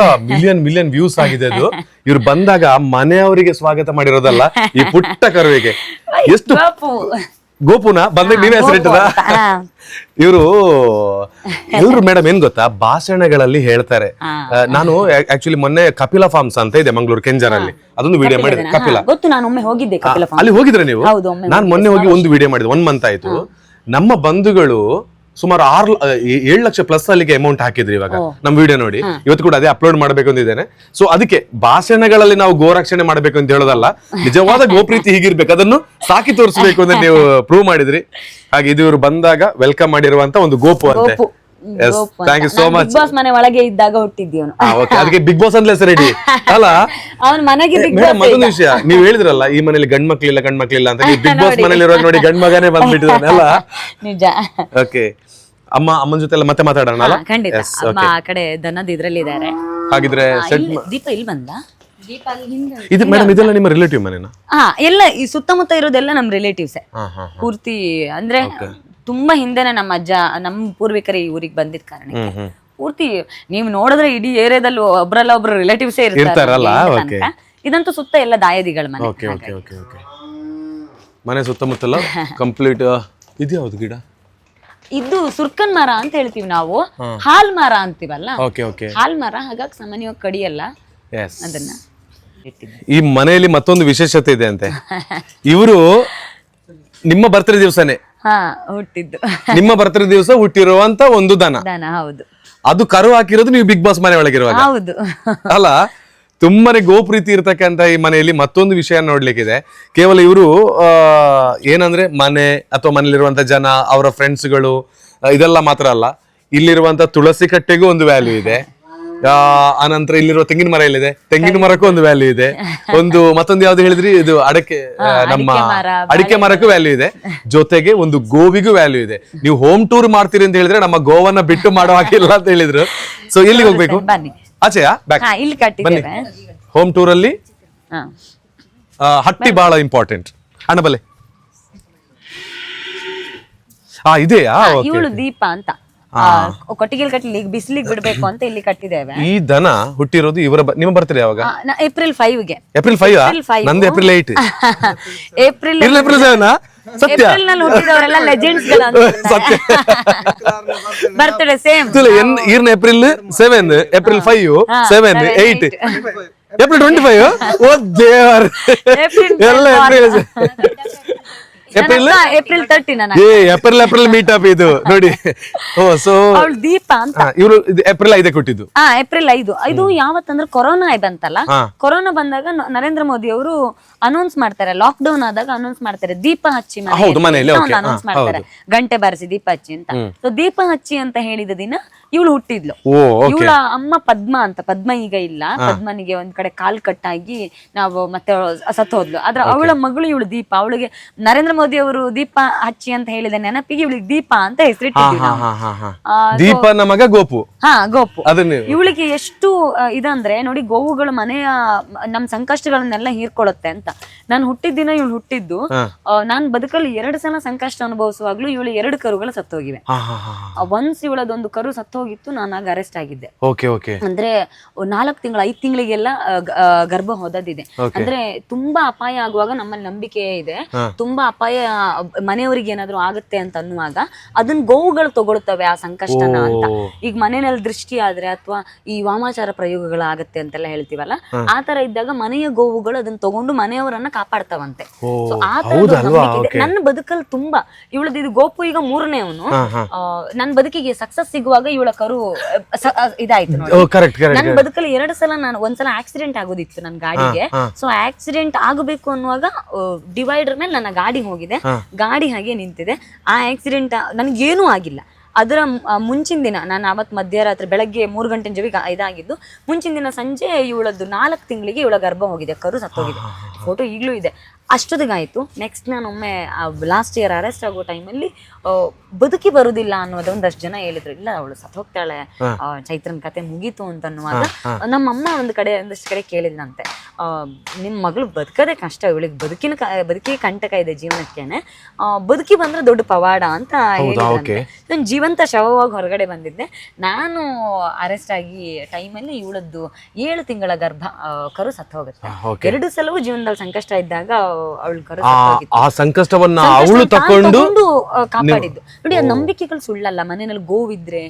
Speaker 2: ಮಿಲಿಯನ್ ವ್ಯೂಸ್ ಆಗಿದೆ ಅದು. ಇವ್ರು ಬಂದಾಗ ಮನೆಯವರಿಗೆ ಸ್ವಾಗತ ಮಾಡಿರೋದಲ್ಲ, ಈ ಪುಟ್ಟ ಕರುವಿಗೆ ಎಷ್ಟು ಗೋಪುನ ಬಂದಾಗ ನೀವೇ ಹೆಸರಿಟ್ಟದ. ಇವರು ಎಲ್ರು ಮೇಡಮ್ ಏನ್ ಗೊತ್ತಾ, ಭಾಷಣಗಳಲ್ಲಿ ಹೇಳ್ತಾರೆ. ನಾನು ಆಕ್ಚುಲಿ ಮೊನ್ನೆ ಕಪಿಲ ಫಾರ್ಮ್ಸ್ ಅಂತ ಇದೆ ಮಂಗಳೂರು ಕೆಂಜರಲ್ಲಿ, ಅದೊಂದು ವಿಡಿಯೋ ಮಾಡಿದೆ. ಕಪಿಲ
Speaker 1: ಗೊತ್ತು, ನಾನು ಒಮ್ಮೆ ಹೋಗಿದ್ದೆ.
Speaker 2: ಅಲ್ಲಿ ಹೋಗಿದ್ರೆ ನೀವು? ನಾನು ಮೊನ್ನೆ ಹೋಗಿ ಒಂದು ವಿಡಿಯೋ ಮಾಡಿದೆ, 1 ಮಂತ್ ಆಯ್ತು. ನಮ್ಮ ಬಂಧುಗಳು ಸುಮಾರು 7 ಲಕ್ಷ ಪ್ಲಸ್ ಅಲ್ಲಿಗೆ ಅಮೌಂಟ್ ಹಾಕಿದ್ರಿ ಇವಾಗ ನಮ್ ವಿಡಿಯೋ ನೋಡಿ. ಇವತ್ತು ಕೂಡ ಅದೇ ಅಪ್ಲೋಡ್ ಮಾಡ್ಬೇಕು ಅಂತಿದ್ದೇನೆ. ಸೊ ಅದಕ್ಕೆ ಭಾಷಣಗಳಲ್ಲಿ ನಾವು ಗೋರಕ್ಷಣೆ ಮಾಡ್ಬೇಕು ಅಂತ ಹೇಳೋದಲ್ಲ, ನಿಜವಾದ ಗೋಪ್ರೀತಿ ಹೀಗಿರ್ಬೇಕು, ಅದನ್ನು ಸಾಕಿ ತೋರಿಸಬೇಕು ಅಂತ ನೀವು ಪ್ರೂವ್ ಮಾಡಿದ್ರಿ. ಹಾಗೆ ಇದು ಇವರು ಬಂದಾಗ ವೆಲ್ಕಮ್ ಮಾಡಿರುವಂತ ಒಂದು ಗೋಪು ಅಂತೆ. Thank you so much.
Speaker 1: Bigg Boss ಮನೆ ಒಳಗೆ ಇದ್ದಾಗ ಹುಟ್ಟಿದ್ವಿ ಅವನು.
Speaker 2: ಅದಕ್ಕೆ ಬಿಗ್ ಬಾಸ್ ಅಂತ ಹೆಸರು ಇಡಿ ಅಲ್ಲ.
Speaker 1: ಅವನ ಮನೆಗೆ ಬಿಗ್ ಬಾಸ್.
Speaker 2: ಮತ್ತೊಂದು ವಿಷಯ, ನೀವು ಹೇಳಿದ್ರಲ್ಲ ಈ ಮನೇಲಿ ಗಂಡ್ ಮಕ್ಳಿಲ್ಲ ಅಂತ, ನೀವು ಬಿಗ್ ಬಾಸ್ ಮನೇಲಿ ಇರುವಾಗ ನೋಡಿ ಗಂಡ್ ಮಗನೇ ಬಂದ್ಬಿಟ್ಟಿದ್ದಾನೆ ಅಲ್ಲ.
Speaker 1: ನಿಜ.
Speaker 2: ಓಕೆ, ಅಮ್ಮನ ಜೊತೆ ಎಲ್ಲ ಮತ್ತೆ ಮಾತಾಡೋಣ ಅಲ್ಲ?
Speaker 1: ಖಂಡಿತ. ಅಮ್ಮ ಆ ಕಡೆ ದನದ ಇದ್ರಲ್ಲಿ ಇದ್ದಾರೆ.
Speaker 2: ಹಾಗಿದ್ರೆ
Speaker 1: ದೀಪ ಇಲ್ಲಿ ಬಂದ.
Speaker 2: ಇದು ಮೇಡಮ್ ಇದೆಲ್ಲ ನಿಮ್ಮ ರಿಲೇಟಿವ್ ಮನೆನಾ?
Speaker 1: ಎಲ್ಲ ಈ ಸುತ್ತಮುತ್ತ ಇರೋದೆಲ್ಲ ನಮ್ ರಿಲೇಟಿವ್ಸ್ ಪೂರ್ತಿ. ಅಂದ್ರೆ ತುಂಬಾ ಹಿಂದೆನೆ ನಮ್ಮ ಅಜ್ಜ, ನಮ್ಮ ಪೂರ್ವಿಕರು ಈ ಊರಿಗೆ ಬಂದಿದ್ ಕಾರಣ ಪೂರ್ತಿ ನೀವು ನೋಡಿದ್ರೆ ಇಡೀ ಏರಿಯಾದಲ್ಲಿ ಒಬ್ರಲ್ಲ ಒಬ್ರು ರಿಲೇಟಿವ್ಸೇ ಇರ್ತಾರಲ್ಲ. ಇದಂತೂ ಸುತ್ತ ಎಲ್ಲ ದಾಯದಿಗಳ ಮನೆ.
Speaker 2: ಮನೆ ಸುತ್ತಮುತ್ತಲ ಕಂಪ್ಲೀಟ್. ಇದು ಯಾವ್ದು ಗಿಡ?
Speaker 1: ಇದು ಸುರ್ಕನ್ ಮರ ಅಂತ ಹೇಳ್ತೀವಿ ನಾವು, ಹಾಲ್ ಮರ ಅಂತೀವಲ್ಲ, ಹಾಲ್ ಮರ. ಹಾಗಾಗಿ ಸಾಮಾನ್ಯವಾಗಿ ಕಡಿಯಲ್ಲ ಅದನ್ನ.
Speaker 2: ಈ ಮನೆಯಲ್ಲಿ ಮತ್ತೊಂದು ವಿಶೇಷತೆ ಇದೆ ಅಂತೆ. ಇವರು ನಿಮ್ಮ ಬರ್ತ್ಡೇ ದಿವಸನೇ
Speaker 1: ಹುಟ್ಟಿದ್ದು,
Speaker 2: ನಿಮ್ಮ ಬರ್ತ್ಡೇ ದಿವಸ ಹುಟ್ಟಿರುವಂತ ಒಂದು ದನ.
Speaker 1: ಹೌದು.
Speaker 2: ಅದು ಕರು ಹಾಕಿರೋದು ನೀವು ಬಿಗ್ ಬಾಸ್ ಮನೆ ಒಳಗಿರುವಾಗ
Speaker 1: ಹೌದು
Speaker 2: ಅಲ್ಲ. ತುಂಬಾನೇ ಗೋಪ್ರೀತಿ ಇರ್ತಕ್ಕಂಥ ಈ ಮನೆಯಲ್ಲಿ ಮತ್ತೊಂದು ವಿಷಯ ನೋಡ್ಲಿಕ್ಕಿದೆ. ಕೇವಲ ಇವರು ಏನಂದ್ರೆ ಮನೆ ಅಥವಾ ಮನೇಲಿರುವಂತ ಜನ, ಅವರ ಫ್ರೆಂಡ್ಸ್ಗಳು, ಇದೆಲ್ಲ ಮಾತ್ರ ಅಲ್ಲ, ಇಲ್ಲಿರುವಂತ ತುಳಸಿ ಕಟ್ಟೆಗೂ ಒಂದು ವ್ಯಾಲ್ಯೂ ಇದೆ. ಆನಂತರ ಇಲ್ಲಿರುವ ತೆಂಗಿನ ಮರ ಎಲ್ಲಿದೆ, ತೆಂಗಿನ ಮರಕ್ಕೂ ಒಂದು ವ್ಯಾಲ್ಯೂ ಇದೆ. ಮತ್ತೊಂದು ಯಾವ್ದು ಹೇಳಿದ್ರಿ, ಇದು ಅಡಕೆ, ನಮ್ಮ ಅಡಿಕೆ ಮರಕ್ಕೂ ವ್ಯಾಲ್ಯೂ ಇದೆ. ಜೊತೆಗೆ ಒಂದು ಗೋವಿಗೂ ವ್ಯಾಲ್ಯೂ ಇದೆ. ನೀವು ಹೋಮ್ ಟೂರ್ ಮಾಡ್ತೀರಿ ಅಂತ ಹೇಳಿದ್ರೆ ನಮ್ಮ ಗೋವನ್ನ ಬಿಟ್ಟು ಮಾಡೋ ಹಾಗಿಲ್ಲ ಅಂತ ಹೇಳಿದ್ರು. ಸೊ ಎಲ್ಲಿಗೆ ಹೋಗ್ಬೇಕು?
Speaker 1: ಬನ್ನಿ
Speaker 2: ಆಚೆಯಾ ಬ್ಯಾಕ್
Speaker 1: ಇಲ್ಲಿ ಕಟ್ಟಿದ್ದೇವೆ.
Speaker 2: ಹೋಮ್ ಟೂರ್ ಅಲ್ಲಿ ಹಟ್ಟಿ ಬಹಳ ಇಂಪಾರ್ಟೆಂಟ್. ಅಣ್ಣ ಬಲೆ ಇದೆಯಾ?
Speaker 1: ಇವಳು ದೀಪ ಅಂತ ಕೊಟ್ಟಿಗೆಲ್ ಕಟ್ಲಿ ಬಿಸಿಲಿಗೆ ಬಿಡ್ಬೇಕು ಅಂತ ಇಲ್ಲಿ ಕಟ್ಟಿದ್ದೇವೆ.
Speaker 2: ಈ ದನ ಹುಟ್ಟಿರೋದು ನಿಮ್ಮ ಬರ್ತೀರಾ ಯಾವಾಗ?
Speaker 1: ಏಪ್ರಿಲ್ 5ಗೆ.
Speaker 2: ಏಪ್ರಿಲ್ 5 ನಂದು ಏಪ್ರಿಲ್ 8.
Speaker 1: ಏಪ್ರಿಲ್
Speaker 2: ಏಪ್ರಿಲ್ 7 ಸತ್ಯ
Speaker 1: ನಲ್ಲಿ ಹುಟ್ಟಿದವರೆಲ್ಲ ಲೆಜೆಂಡ್ಸ್
Speaker 2: ಸತ್ಯ.
Speaker 1: Birthday same.
Speaker 2: ಈರ್ನ ಏಪ್ರಿಲ್ 7, ಏಪ್ರಿಲ್ 5, 7, 8, ಏಪ್ರಿಲ್ 25. ಓ ದೇವರ, ಎಲ್ಲ
Speaker 1: ಏಪ್ರಿಲ್ 30
Speaker 2: ಏಪ್ರಿಲ್ ಮೀಟ್ ಅಪ್ ಇದು ನೋಡಿ. ಸೊ
Speaker 1: ಅವಳು ದೀಪ ಅಂತ.
Speaker 2: ಇವರು ಏಪ್ರಿಲ್ 5 ಕೊಟ್ಟಿದ್ದು.
Speaker 1: ಏಪ್ರಿಲ್ 5. ಇದು ಯಾವತ್ತಂದ್ರೆ ಕೊರೋನಾ ಬಂತಲ್ಲ, ಕೊರೋನಾ ಬಂದಾಗ ನರೇಂದ್ರ ಮೋದಿ ಅವರು ಅನೌನ್ಸ್ ಮಾಡ್ತಾರೆ, ಲಾಕ್ ಡೌನ್ ಆದಾಗ ಅನೌನ್ಸ್ ಮಾಡ್ತಾರೆ ದೀಪ ಹಚ್ಚಿ ಅನೌನ್ಸ್ ಮಾಡ್ತಾರೆ, ಗಂಟೆ ಬಾರಿಸಿ ದೀಪ ಹಚ್ಚಿ ಅಂತ. ಸೊ ದೀಪ ಹಚ್ಚಿ ಅಂತ ಹೇಳಿದ ದಿನ ಇವಳು ಹುಟ್ಟಿದ್ಲು. ಇವಳ ಅಮ್ಮ ಪದ್ಮ ಅಂತ. ಪದ್ಮ ಈಗ ಇಲ್ಲ. ಪದ್ಮನಿಗೆ ಒಂದ್ ಕಡೆ ಕಾಲ್ ಕಟ್ಟಾಗಿ ನಾವು ಮತ್ತೆ ಸತ್ತು ಹೋದ್ಲು. ಆದ್ರೆ ಅವಳ ಮಗಳು ಇವಳು ದೀಪ. ಅವಳಿಗೆ ನರೇಂದ್ರ ಮೋದಿ ಅವರು ದೀಪ ಹಚ್ಚಿ ಅಂತ ಹೇಳಿದ ನೆನಪಿಗೆ ಇವಳಿಗೆ ದೀಪ ಅಂತ ಹೆಸರಿಟ್ಟಿದ್ವಿ.
Speaker 2: ದೀಪನ ಮಗ ಗೋಪು.
Speaker 1: ಗೋಪು. ಇವಳಿಗೆ ಎಷ್ಟು ಇದಂದ್ರೆ ನೋಡಿ, ಗೋವುಗಳು ಮನೆಯ ನಮ್ ಸಂಕಷ್ಟಗಳನ್ನೆಲ್ಲ ಹೀರ್ಕೊಳ್ಳುತ್ತೆ ಅಂತ. ನಾನು ಹುಟ್ಟಿದ ದಿನ ಇವಳು ಹುಟ್ಟಿದ್ದು. ನಾನ್ ಬದುಕಲ್ಲಿ 2 ಸಲ ಸಂಕಷ್ಟ ಅನುಭವಿಸುವಾಗ್ಲೂ ಇವಳು 2 ಕರುಗಳು ಸತ್ತೋಗಿವೆ. ಒನ್ಸ್ ಇವಳದೊಂದು ಕರು ಸತ್ತೋಗಿತ್ತು, ನಾನು ಆಗ ಅರೆಸ್ಟ್ ಆಗಿದ್ದೆ. ಅಂದ್ರೆ 4 ತಿಂಗಳು 5 ತಿಂಗಳಿಗೆಲ್ಲ ಗರ್ಭ ಹೊದದಿದೆ. ಅಂದ್ರೆ ತುಂಬಾ ಅಪಾಯ ಆಗುವಾಗ ನಮ್ಮಲ್ಲಿ ನಂಬಿಕೆ ಇದೆ, ತುಂಬಾ ಅಪಾಯ ಮನೆಯವರಿಗೆ ಏನಾದ್ರು ಆಗುತ್ತೆ ಅಂತ ಅನ್ನುವಾಗ ಅದನ್ನ ಗೋವುಗಳು ತಗೊಳ್ತವೆ ಆ ಸಂಕಷ್ಟನ ಅಂತ. ಈಗ ಮನೆಯಲ್ಲಿ ದೃಷ್ಟಿ ಆದ್ರೆ ಅಥವಾ ಈ ವಾಮಾಚಾರ ಪ್ರಯೋಗಗಳಾಗತ್ತೆ ಅಂತೆಲ್ಲ ಹೇಳ್ತೀವಲ್ಲ, ಆ ತರ ಇದ್ದಾಗ ಮನೆಯ ಗೋವುಗಳು ಅದನ್ನ ತಗೊಂಡು ಮನೆಯವರನ್ನ ಕಾಪಾಡ್ತಾವಂತೆ. ಆ ತರ ನನ್ನ ಬದುಕಲ್ಲಿ ತುಂಬಾ ಇವಳದ್ದು ಇದು ಗೋಪು ಈಗ 3ನೇ ಅವನು. ನನ್ನ ಬದುಕಿಗೆ ಸಕ್ಸಸ್ ಸಿಗುವಾಗ ಇವಳ ಕರು ಇದಾಯ್ತು ನೋಡಿ. ನನ್ನ ಬದುಕಲ್ಲಿ 2 ಸಲ ನಾನು ಒಂದ್ಸಲ ಆಕ್ಸಿಡೆಂಟ್ ಆಗೋದಿತ್ತು ನನ್ನ ಗಾಡಿಗೆ. ಸೊ ಆಕ್ಸಿಡೆಂಟ್ ಆಗಬೇಕು ಅನ್ನುವಾಗ ಡಿವೈಡರ್ ಮೇಲೆ ನನ್ನ ಗಾಡಿ ಹೋಗಿದೆ, ಗಾಡಿ ಹಾಗೆ ನಿಂತಿದೆ. ಆ ಆಕ್ಸಿಡೆಂಟ್ ನನ್ಗೇನೂ ಆಗಿಲ್ಲ. ಅದರ ಮುಂಚಿನ ದಿನ ನಾನು ಅವತ್ತು ಮಧ್ಯರಾತ್ರಿ ಬೆಳಗ್ಗೆ 3 ಗಂಟೆ ಜೊತೆಗೆ ಇದಾಗಿದ್ದು. ಮುಂಚಿನ ದಿನ ಸಂಜೆ ಇವಳದ್ದು 4 ತಿಂಗಳಿಗೆ ಇವಳ ಗರ್ಭ ಹೋಗಿದೆ, ಕರು ಸತ್ತೋಗಿದೆ. ಫೋಟೋ ಈಗಲೂ ಇದೆ. ಅಷ್ಟೊತ್ತಿಗಾಯ್ತು. ನೆಕ್ಸ್ಟ್ ನಾನೊಮ್ಮೆ ಲಾಸ್ಟ್ ಇಯರ್ ಅರೆಸ್ಟ್ ಆಗೋ ಟೈಮಲ್ಲಿ ಬದುಕಿ ಬರುದಿಲ್ಲ ಅನ್ನೋದು ಒಂದಷ್ಟು ಜನ ಹೇಳಿದ್ರು. ಇಲ್ಲ ಅವಳು ಸತ್ ಹೋಗ್ತಾಳೆ, ಚೈತ್ರನ್ ಕತೆ ಮುಗೀತು ಅಂತ ಅನ್ನುವಾಗ ನಮ್ಮಮ್ಮ ಒಂದಷ್ಟು ಕಡೆ ಕೇಳಿದ್ನಂತೆ, ನಿಮ್ ಮಗಳು ಬದುಕದೇ ಕಷ್ಟ, ಇವಳಿಗೆ ಬದುಕಿಗೆ ಕಂಟಕ ಇದೆ ಜೀವನಕ್ಕೇನೆ, ಬದುಕಿ ಬಂದ್ರೆ ದೊಡ್ಡ ಪವಾಡ ಅಂತ ಹೇಳಿದ್ರಂತೆ. ನಾನು ಜೀವಂತ ಶವವಾಗಿ ಹೊರಗಡೆ ಬಂದಿದ್ದೆ. ನಾನು ಅರೆಸ್ಟ್ ಆಗಿ ಟೈಮಲ್ಲಿ ಇವಳದ್ದು 7 ತಿಂಗಳ ಗರ್ಭ ಕರು ಸತ್ತು ಹೋಗುತ್ತೆ. 2 ಸಲವೂ ಜೀವನದಲ್ಲಿ ಸಂಕಷ್ಟ ಇದ್ದಾಗ ಅವಳು ಕರು
Speaker 2: ಆ ಸಂಕಷ್ಟವನ್ನ ಅವಳು ತಕೊಂಡು
Speaker 1: ಕಾಪಾಡಿದ್ದು ನೋಡಿ. ಆ ನಂಬಿಕೆಗಳು ಸುಳ್ಳಲ್ಲ. ಮನೆಯಲ್ಲಿ ಗೋವಿದ್ರೆ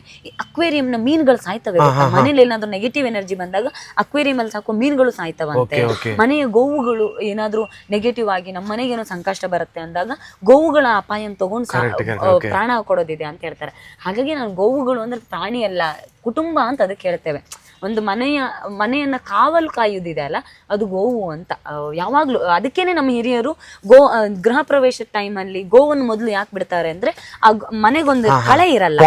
Speaker 1: ಅಕ್ವೇರಿಯಂ ನ ಮೀನುಗಳು ಸಾಯ್ತವೆ. ಮನೇಲಿ ಏನಾದ್ರು ನೆಗೆಟಿವ್ ಎನರ್ಜಿ ಬಂದಾಗ ಅಕ್ವೇರಿಯಂ ಅಲ್ಲಿ ಸಾಕೋ ಮೀನುಗಳು ಸಾಯ್ತವಂತೆ. ಮನೆಯ ಗೋವುಗಳು ಏನಾದ್ರು ನೆಗೆಟಿವ್ ಆಗಿ ನಮ್ಮ ಮನೆಗೆ ಏನೋ ಸಂಕಷ್ಟ ಬರುತ್ತೆ ಅಂದಾಗ ಗೋವುಗಳ ಅಪಾಯನ ತಗೊಂಡು ಪ್ರಾಣ ಕೊಡೋದಿದೆ ಅಂತ ಹೇಳ್ತಾರೆ. ಹಾಗಾಗಿ ನಾನು ಗೋವುಗಳು ಅಂದ್ರೆ ಪ್ರಾಣಿ ಅಲ್ಲ, ಕುಟುಂಬ ಅಂತ ಅದಕ್ಕೆ ಹೇಳ್ತೇವೆ. ಒಂದು ಮನೆಯನ್ನ ಕಾವಲು ಕಾಯುವುದಿದೆ ಅಲ್ಲ, ಅದು ಗೋವು ಅಂತ ಯಾವಾಗ್ಲೂ. ಅದಕ್ಕೇನೆ ನಮ್ಮ ಹಿರಿಯರು ಗೃಹ ಪ್ರವೇಶದ ಟೈಮಲ್ಲಿ ಗೋವನ್ನು ಮೊದಲು ಯಾಕೆ ಬಿಡ್ತಾರೆ ಅಂದ್ರೆ ಆ ಮನೆಗೊಂದು ಕಳೆ ಇರಲ್ಲ,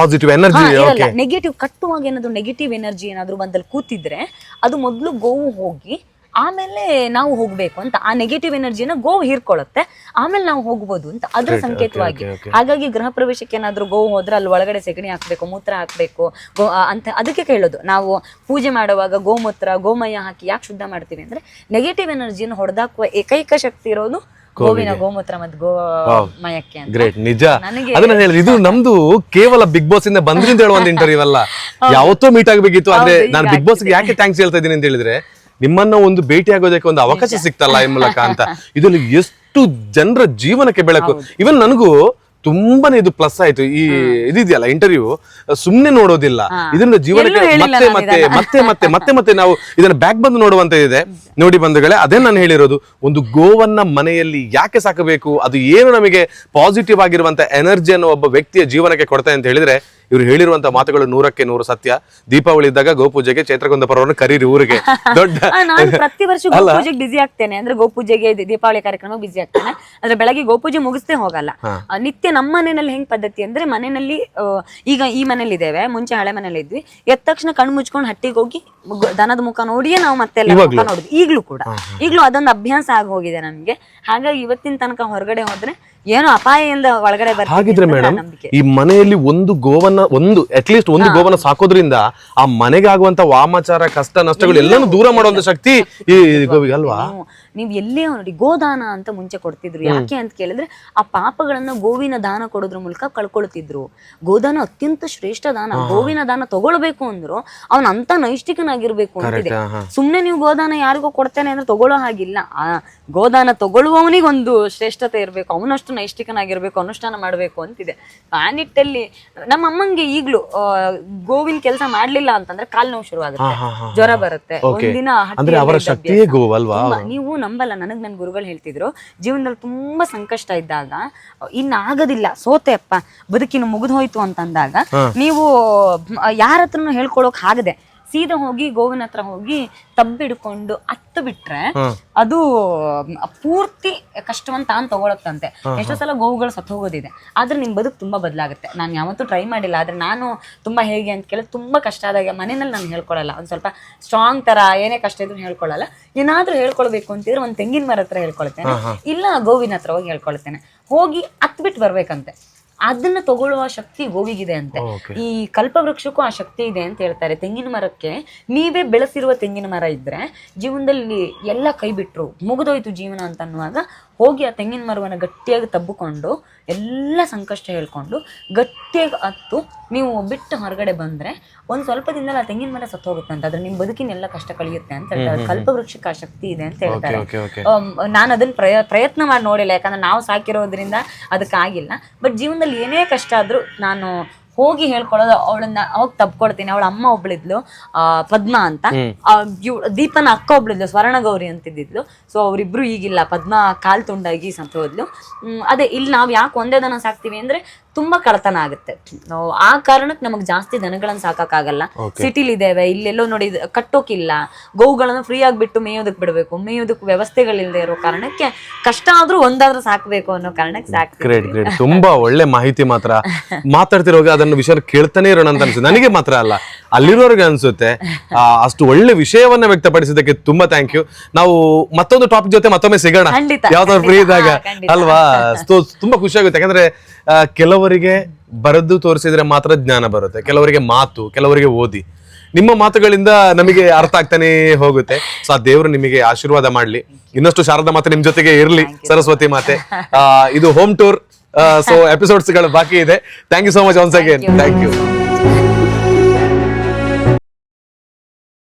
Speaker 1: ನೆಗೆಟಿವ್ ಕಟ್ಟುವಾಗ ಏನಾದ್ರು ನೆಗೆಟಿವ್ ಎನರ್ಜಿ ಏನಾದ್ರು ಬಂದಲ್ಲಿ ಕೂತಿದ್ರೆ ಅದು ಮೊದಲು ಗೋವು ಹೋಗಿ ಆಮೇಲೆ ನಾವು ಹೋಗ್ಬೇಕು ಅಂತ. ಆ ನೆಗೆಟಿವ್ ಎನರ್ಜಿನ ಗೋವು ಹೀರ್ಕೊಳ್ಳುತ್ತೆ, ಆಮೇಲೆ ನಾವು ಹೋಗ್ಬೋದು ಅಂತ ಅದ್ರ ಸಂಕೇತವಾಗಿ. ಹಾಗಾಗಿ ಗೃಹ ಪ್ರವೇಶಕ್ಕೆ ಏನಾದ್ರು ಗೋವು ಹೋದ್ರೆ ಅಲ್ಲಿ ಒಳಗಡೆ ಸೆಗಣಿ ಹಾಕ್ಬೇಕು, ಮೂತ್ರ ಹಾಕ್ಬೇಕು ಅಂತ ಅದಕ್ಕೆ ಕೇಳೋದು. ನಾವು ಪೂಜೆ ಮಾಡುವಾಗ ಗೋಮೂತ್ರ ಗೋಮಯ ಹಾಕಿ ಯಾಕೆ ಶುದ್ಧ ಮಾಡ್ತೀವಿ ಅಂದ್ರೆ ನೆಗೆಟಿವ್ ಎನರ್ಜಿಯನ್ನು ಹೊಡೆದಾಕುವ ಏಕೈಕ ಶಕ್ತಿ ಇರೋದು ಗೋವಿನ ಗೋಮೂತ್ರ ಮತ್ತು ಗೋಮಯಕ್ಕೆ.
Speaker 2: ಗ್ರೇಟ್, ನಿಜ. ಅದನ್ನ ಹೇಳಿದ್ರೆ ಇದು ನಮ್ದು ಕೇವಲ ಬಿಗ್ ಬಾಸ್ ಇಂದ ಬಂದ್ರಿ ಅಂತ ಹೇಳುವ ಒಂದು ಇಂಟರ್ವ್ಯೂ ಅಲ್ಲ, ಯಾವತ್ತೋ ಮೀಟ್ ಆಗ್ಬೇಕಿತ್ತು. ಆದ್ರೆ ನಾನು ಬಿಗ್ ಬಾಸ್ ಯಾಕೆ ಥ್ಯಾಂಕ್ಸ್ ಹೇಳ್ತಾ ಇದ್ದೀನಿ ಅಂತ ಹೇಳಿದ್ರೆ, ನಿಮ್ಮನ್ನ ಒಂದು ಭೇಟಿ ಆಗೋದಕ್ಕೆ ಒಂದು ಅವಕಾಶ ಸಿಕ್ತಲ್ಲ ಈ ಮೂಲಕ ಅಂತ. ಇದರಲ್ಲಿ ಎಷ್ಟು ಜನರ ಜೀವನಕ್ಕೆ ಬೆಳಕು. ಇವನ್ ನನಗೂ ತುಂಬಾನೇ ಇದು ಪ್ಲಸ್ ಆಯ್ತು. ಈ ಇದೆಯಲ್ಲ ಇಂಟರ್ವ್ಯೂ ಸುಮ್ನೆ ನೋಡೋದಿಲ್ಲ, ಇದರಿಂದ ಜೀವನಕ್ಕೆ ಮತ್ತೆ ಮತ್ತೆ ಮತ್ತೆ ಮತ್ತೆ ಮತ್ತೆ ಮತ್ತೆ ನಾವು ಇದನ್ನ ಬ್ಯಾಕ್ ಬಂದು ನೋಡುವಂತ ಇದೆ. ನೋಡಿ ಬಂಧುಗಳೇ, ಅದೇ ನಾನು ಹೇಳಿರೋದು, ಒಂದು ಗೋವನ್ನ ಮನೆಯಲ್ಲಿ ಯಾಕೆ ಸಾಕಬೇಕು, ಅದು ಏನು ನಮಗೆ ಪಾಸಿಟಿವ್ ಆಗಿರುವಂತ ಎನರ್ಜಿಯನ್ನು ಒಬ್ಬ ವ್ಯಕ್ತಿಯ ಜೀವನಕ್ಕೆ ಕೊಡ್ತಾ ಅಂತ ಹೇಳಿದ್ರೆ ಇವ್ರು ಹೇಳಿರುವಂತ ಮಾತುಗಳು 100% ಸತ್ಯ. ದೀಪಾವಳಿ ಇದ್ದಾಗ ಗೋಪೂಜೆಗೆ ಚೈತ್ರಕುಂದಾಪುರವನ್ನು ಕರೀರಿ ಊರಿಗೆ. ದೊಡ್ಡ
Speaker 1: ನಾನು ಪ್ರತಿ ವರ್ಷ ಗೋಪೂಜೆಗೆ ಬಿಸಿ ಆಗ್ತೇನೆ, ಅಂದ್ರೆ ಗೋಪೂಜೆಗೆ ದೀಪಾವಳಿ ಕಾರ್ಯಕ್ರಮ ಬಿಸಿ ಆಗ್ತೇನೆ. ಅಂದ್ರೆ ಬೆಳಗ್ಗೆ ಗೋಪೂಜೆ ಮುಗಿಸ್ತೇ ಹೋಗಲ್ಲ. ನಿತ್ಯ ನಮ್ಮ ಮನೆಯಲ್ಲಿ ಹೆಂಗ್ ಪದ್ಧತಿ ಅಂದ್ರೆ, ಮನೆಯಲ್ಲಿ ಈಗ ಈ ಮನೇಲಿ ಇದ್ದೇವೆ, ಮುಂಚೆ ಹಳೆ ಮನೇಲಿ ಇದ್ವಿ, ಎದ್ದ ತಕ್ಷಣ ಕಣ್ಣು ಮುಚ್ಕೊಂಡು ಹಟ್ಟಿಗೆ ಹೋಗಿ ದನದ ಮುಖ ನೋಡಿಯೇ ನಾವು ಮತ್ತೆ ಮುಖ ನೋಡುದು. ಈಗ್ಲೂ ಅದೊಂದು ಅಭ್ಯಾಸ ಆಗಿ ಹೋಗಿದೆ ನಮ್ಗೆ. ಹಾಗಾಗಿ ಇವತ್ತಿನ ತನಕ ಹೊರಗಡೆ ಹೋದ್ರೆ ಏನೋ ಅಪಾಯದಿಂದ ಒಳಗಡೆ
Speaker 2: ಹಾಗಿದ್ರೆ ಮೇಡಮ್, ಈ ಮನೆಯಲ್ಲಿ ಒಂದು ಅಟ್ಲೀಸ್ಟ್ ಒಂದು ಗೋವನ್ನ ಸಾಕೋದ್ರಿಂದ ಆ ಮನೆಗೆ ಆಗುವಂತ ವಾಮಾಚಾರ, ಕಷ್ಟ ನಷ್ಟಗಳು ಎಲ್ಲಾನು ದೂರ ಮಾಡುವಂತ ಶಕ್ತಿ ಈ ಗೋವಿಗೆ ಅಲ್ವಾ?
Speaker 1: ನೀವ್ ಎಲ್ಲೇ ನೋಡಿ, ಗೋದಾನ ಅಂತ ಮುಂಚೆ ಕೊಡ್ತಿದ್ರು. ಯಾಕೆ ಅಂತ ಕೇಳಿದ್ರೆ, ಆ ಪಾಪಗಳನ್ನ ಗೋವಿನ ದಾನ ಕೊಡೋದ್ರ ಮೂಲಕ ಕಳ್ಕೊಳ್ತಿದ್ರು. ಗೋದಾನ ಅತ್ಯಂತ ಶ್ರೇಷ್ಠ ದಾನ. ಗೋವಿನ ದಾನ ತಗೊಳ್ಬೇಕು ಅಂದ್ರು ಅವನ್ ಅಂತ ನೈಷ್ಠಿಕನಾಗಿರ್ಬೇಕು ಅಂತಿದೆ. ಸುಮ್ನೆ ನೀವು ಗೋದಾನ ಯಾರಿಗೋ ಕೊಡ್ತೇನೆ ಅಂದ್ರೆ ತಗೊಳ್ಳೋ ಹಾಗಿಲ್ಲ. ಆ ಗೋದಾನ ತಗೊಳ್ಳುವವನಿಗೆ ಒಂದು ಶ್ರೇಷ್ಠತೆ ಇರ್ಬೇಕು, ಅವನಷ್ಟು ನೈಷ್ಠಿಕನಾಗಿರ್ಬೇಕು, ಅನುಷ್ಠಾನ ಮಾಡ್ಬೇಕು ಅಂತಿದೆ. ಆ ನಿಟ್ಟಲ್ಲಿ ನಮ್ಮ ಅಮ್ಮಂಗೆ ಈಗ್ಲೂ ಗೋವಿನ ಕೆಲಸ ಮಾಡ್ಲಿಲ್ಲ ಅಂತಂದ್ರೆ ಕಾಲ್ ನೋವು ಶುರು ಆಗುತ್ತೆ, ಜ್ವರ ಬರುತ್ತೆ. ಒಂದಿನ ನೀವು ನಂಬಲ್ಲ, ನನ್ ಗುರುಗಳು ಹೇಳ್ತಿದ್ರು, ಜೀವನದಲ್ಲಿ ತುಂಬಾ ಸಂಕಷ್ಟ ಇದ್ದಾಗ, ಇನ್ನಾಗದಿಲ್ಲ, ಸೋತೆ ಅಪ್ಪ, ಬದುಕಿನ ಮುಗಿದು ಹೋಯ್ತು ಅಂತಂದಾಗ, ನೀವು ಯಾರ ಹತ್ರನೂ ಹೇಳ್ಕೊಳಕ್ ಆಗದೆ ಸೀದಾ ಹೋಗಿ ಗೋವಿನ ಹತ್ರ ಹೋಗಿ ತಬ್ಬಿಡ್ಕೊಂಡು ಅತ್ತು ಬಿಟ್ರೆ ಅದು ಪೂರ್ತಿ ಕಷ್ಟವನ್ನ ತಾನು ತಗೊಳತ್ತಂತೆ. ಎಷ್ಟೋ ಸಲ ಗೋವುಗಳು ಸತ್ತು ಹೋಗೋದಿದೆ, ಆದ್ರೆ ನಿಮ್ ಬದುಕು ತುಂಬಾ ಬದಲಾಗುತ್ತೆ. ನಾನು ಯಾವತ್ತೂ ಟ್ರೈ ಮಾಡಿಲ್ಲ, ಆದ್ರೆ ನಾನು ತುಂಬಾ ಹೇಗೆ ಅಂತ ಕೇಳಿದ್ರೆ, ತುಂಬಾ ಕಷ್ಟ ಆದಾಗ ಮನೆಯಲ್ಲಿ ನಾನು ಹೇಳ್ಕೊಳಲ್ಲ, ಒಂದ್ ಸ್ವಲ್ಪ ಸ್ಟ್ರಾಂಗ್ ತರ ಏನೇ ಕಷ್ಟ ಇದ್ರು ಹೇಳ್ಕೊಳಲ್ಲ. ಏನಾದ್ರೂ ಹೇಳ್ಕೊಳ್ಬೇಕು ಅಂತಿದ್ರೆ ಒಂದ್ ತೆಂಗಿನ ಮರ ಹತ್ರ ಹೇಳ್ಕೊಳ್ತೇನೆ, ಇಲ್ಲ ಗೋವಿನ ಹತ್ರ ಹೋಗಿ ಹೇಳ್ಕೊಳ್ತೇನೆ. ಹೋಗಿ ಅತ್ ಬಿಟ್ಟು ಬರ್ಬೇಕಂತೆ. ಅದನ್ನ ತಗೊಳ್ಳುವ ಶಕ್ತಿ ಗೋವಿಗಿದೆ ಅಂತೆ. ಈ ಕಲ್ಪವೃಕ್ಷಕ್ಕೂ ಆ ಶಕ್ತಿ ಇದೆ ಅಂತ ಹೇಳ್ತಾರೆ. ತೆಂಗಿನ ಮರಕ್ಕೆ ನೀವೇ ಬೆಳೆಸಿರುವ ತೆಂಗಿನ ಮರ ಇದ್ರೆ ಜೀವನದಲ್ಲಿ ಎಲ್ಲ ಕೈ ಬಿಟ್ರು ಮುಗಿದೋಯ್ತು ಜೀವನ ಅಂತ ಅನ್ನುವಾಗ, ಹೋಗಿ ಆ ತೆಂಗಿನ ಮರವನ್ನ ಗಟ್ಟಿಯಾಗಿ ತಬ್ಬಿಕೊಂಡು ಎಲ್ಲ ಸಂಕಷ್ಟ ಹೇಳ್ಕೊಂಡು ಗಟ್ಟಿಯಾಗಿ ಹತ್ತು ನೀವು ಬಿಟ್ಟು ಹೊರಗಡೆ ಬಂದ್ರೆ ಒಂದ್ ಸ್ವಲ್ಪ ದಿನದಲ್ಲಿ ಆ ತೆಂಗಿನ ಮರ ಸತ್ತು ಹೋಗುತ್ತೆ ಅಂತ. ಆದ್ರೆ ನಿಮ್ ಬದುಕಿನ ಎಲ್ಲ ಕಷ್ಟ ಕಳಿಯುತ್ತೆ ಅಂತ ಹೇಳ್ತಾರೆ. ಕಲ್ಪವೃಕ್ಷಕ್ಕೆ ಆ ಶಕ್ತಿ ಇದೆ ಅಂತ ಹೇಳ್ತಾರೆ. ನಾನು ಅದನ್ನ ಪ್ರಯತ್ನ ಮಾಡಿ ನೋಡಿಲ್ಲ, ಯಾಕಂದ್ರೆ ನಾವು ಸಾಕಿರೋದ್ರಿಂದ ಅದಕ್ಕಾಗಿಲ್ಲ. ಬಟ್ ಜೀವನದಲ್ಲಿ ಏನೇ ಕಷ್ಟ ಆದ್ರೂ ನಾನು ಹೋಗಿ ಹೇಳ್ಕೊಳ್ಳೋದು. ಅವಳನ್ನ ಅವಾಗ ತಪ್ಕೊಡ್ತೀನಿ. ಅವಳ ಅಮ್ಮ ಒಬ್ಳಿದ್ಲು, ಪದ್ಮ ಅಂತ, ದೀಪನ ಅಕ್ಕ ಒಬ್ಳಿದ್ಲು, ಸ್ವರ್ಣಗೌರಿ ಅಂತಿದ್ದಿದ್ಲು. ಸೊ ಅವ್ರಿಬ್ರು ಈಗಿಲ್ಲ, ಪದ್ಮ ಕಾಲ್ ತುಂಡಾಗಿ ಸತ್ತು ಹೋದ್ಲು. ಅದೇ ಇಲ್ಲಿ ನಾವ್ ಯಾಕೆ ಒಂದೇ ದನ ಸಾಕ್ತಿವಿ ಅಂದ್ರೆ ತುಂಬಾ ಕಳತನ ಆಗುತ್ತೆ. ಆ ಕಾರಣಕ್ಕೆ ನಮಗ್ ಜಾಸ್ತಿ ದನಗಳನ್ನ ಸಾಕಾಗಲ್ಲ. ಸಿಟಿಲಿ ಇದ್ದೇವೆ, ಇಲ್ಲೆಲ್ಲೋ ನೋಡಿ ಕಟ್ಟೋಕಿಲ್ಲ, ಗೋವುಗಳನ್ನ ಫ್ರೀ ಆಗಿ ಬಿಟ್ಟು ಮೇಯೋದಕ್ ಬಿಡ್ಬೇಕು, ಮೇಯೋದಕ್ ವ್ಯವಸ್ಥೆಗಳಿಲ್ಲದೆ ಇರೋ ಕಾರಣಕ್ಕೆ ಕಷ್ಟ ಆದ್ರೂ ಒಂದಾದ್ರೂ ಸಾಕ್ಬೇಕು ಅನ್ನೋ ಕಾರಣಕ್ಕೆ ಸಾಕ್ತೀವಿ.
Speaker 2: ತುಂಬಾ ಒಳ್ಳೆ ಮಾಹಿತಿ ಮಾತ್ರ ಮಾತಾಡ್ತಿರೋವಾಗ ಅದನ್ನ ವಿಷಯ ಕೇಳ್ತಾನೆ ಇರೋಣ ಅಂತ ಅನ್ಸುತ್ತೆ. ನನಗೆ ಮಾತ್ರ ಅಲ್ಲ, ಅಲ್ಲಿರೋರ್ಗೆ ಅನ್ಸುತ್ತೆ. ಅಷ್ಟು ಒಳ್ಳೆ ವಿಷಯವನ್ನ ವ್ಯಕ್ತಪಡಿಸಿದ್ದಕ್ಕೆ ತುಂಬಾ ಥ್ಯಾಂಕ್ ಯು. ನಾವು ಮತ್ತೊಂದು ಟಾಪಿಕ್ ಜೊತೆ ಮತ್ತೊಮ್ಮೆ ಸಿಗೋಣ ಯಾವ್ದಾದ್ರು ಫ್ರೀ ಇದ್ದಾಗ, ಅಲ್ವಾ? ತುಂಬಾ ಖುಷಿ ಆಗುತ್ತೆ. ಯಾಕಂದ್ರೆ ಕೆಲವರಿಗೆ ಬರೆದು ತೋರಿಸಿದ್ರೆ ಮಾತ್ರ ಜ್ಞಾನ ಬರುತ್ತೆ, ಕೆಲವರಿಗೆ ಮಾತು, ಕೆಲವರಿಗೆ ಓದಿ. ನಿಮ್ಮ ಮಾತುಗಳಿಂದ ನಮಗೆ ಅರ್ಥ ಆಗ್ತಾನೆ ಹೋಗುತ್ತೆ. ಸೊ ಆ ದೇವರು ನಿಮಗೆ ಆಶೀರ್ವಾದ ಮಾಡ್ಲಿ, ಇನ್ನಷ್ಟು ಶಾರದಾ ಮಾತೆ ನಿಮ್ ಜೊತೆಗೆ ಇರ್ಲಿ, ಸರಸ್ವತಿ ಮಾತೆ. ಇದು ಹೋಮ್ ಟೂರ್, ಸೊ ಎಪಿಸೋಡ್ಸ್ ಗಳು ಬಾಕಿ ಇದೆ. Thank you so much once again. Thank you.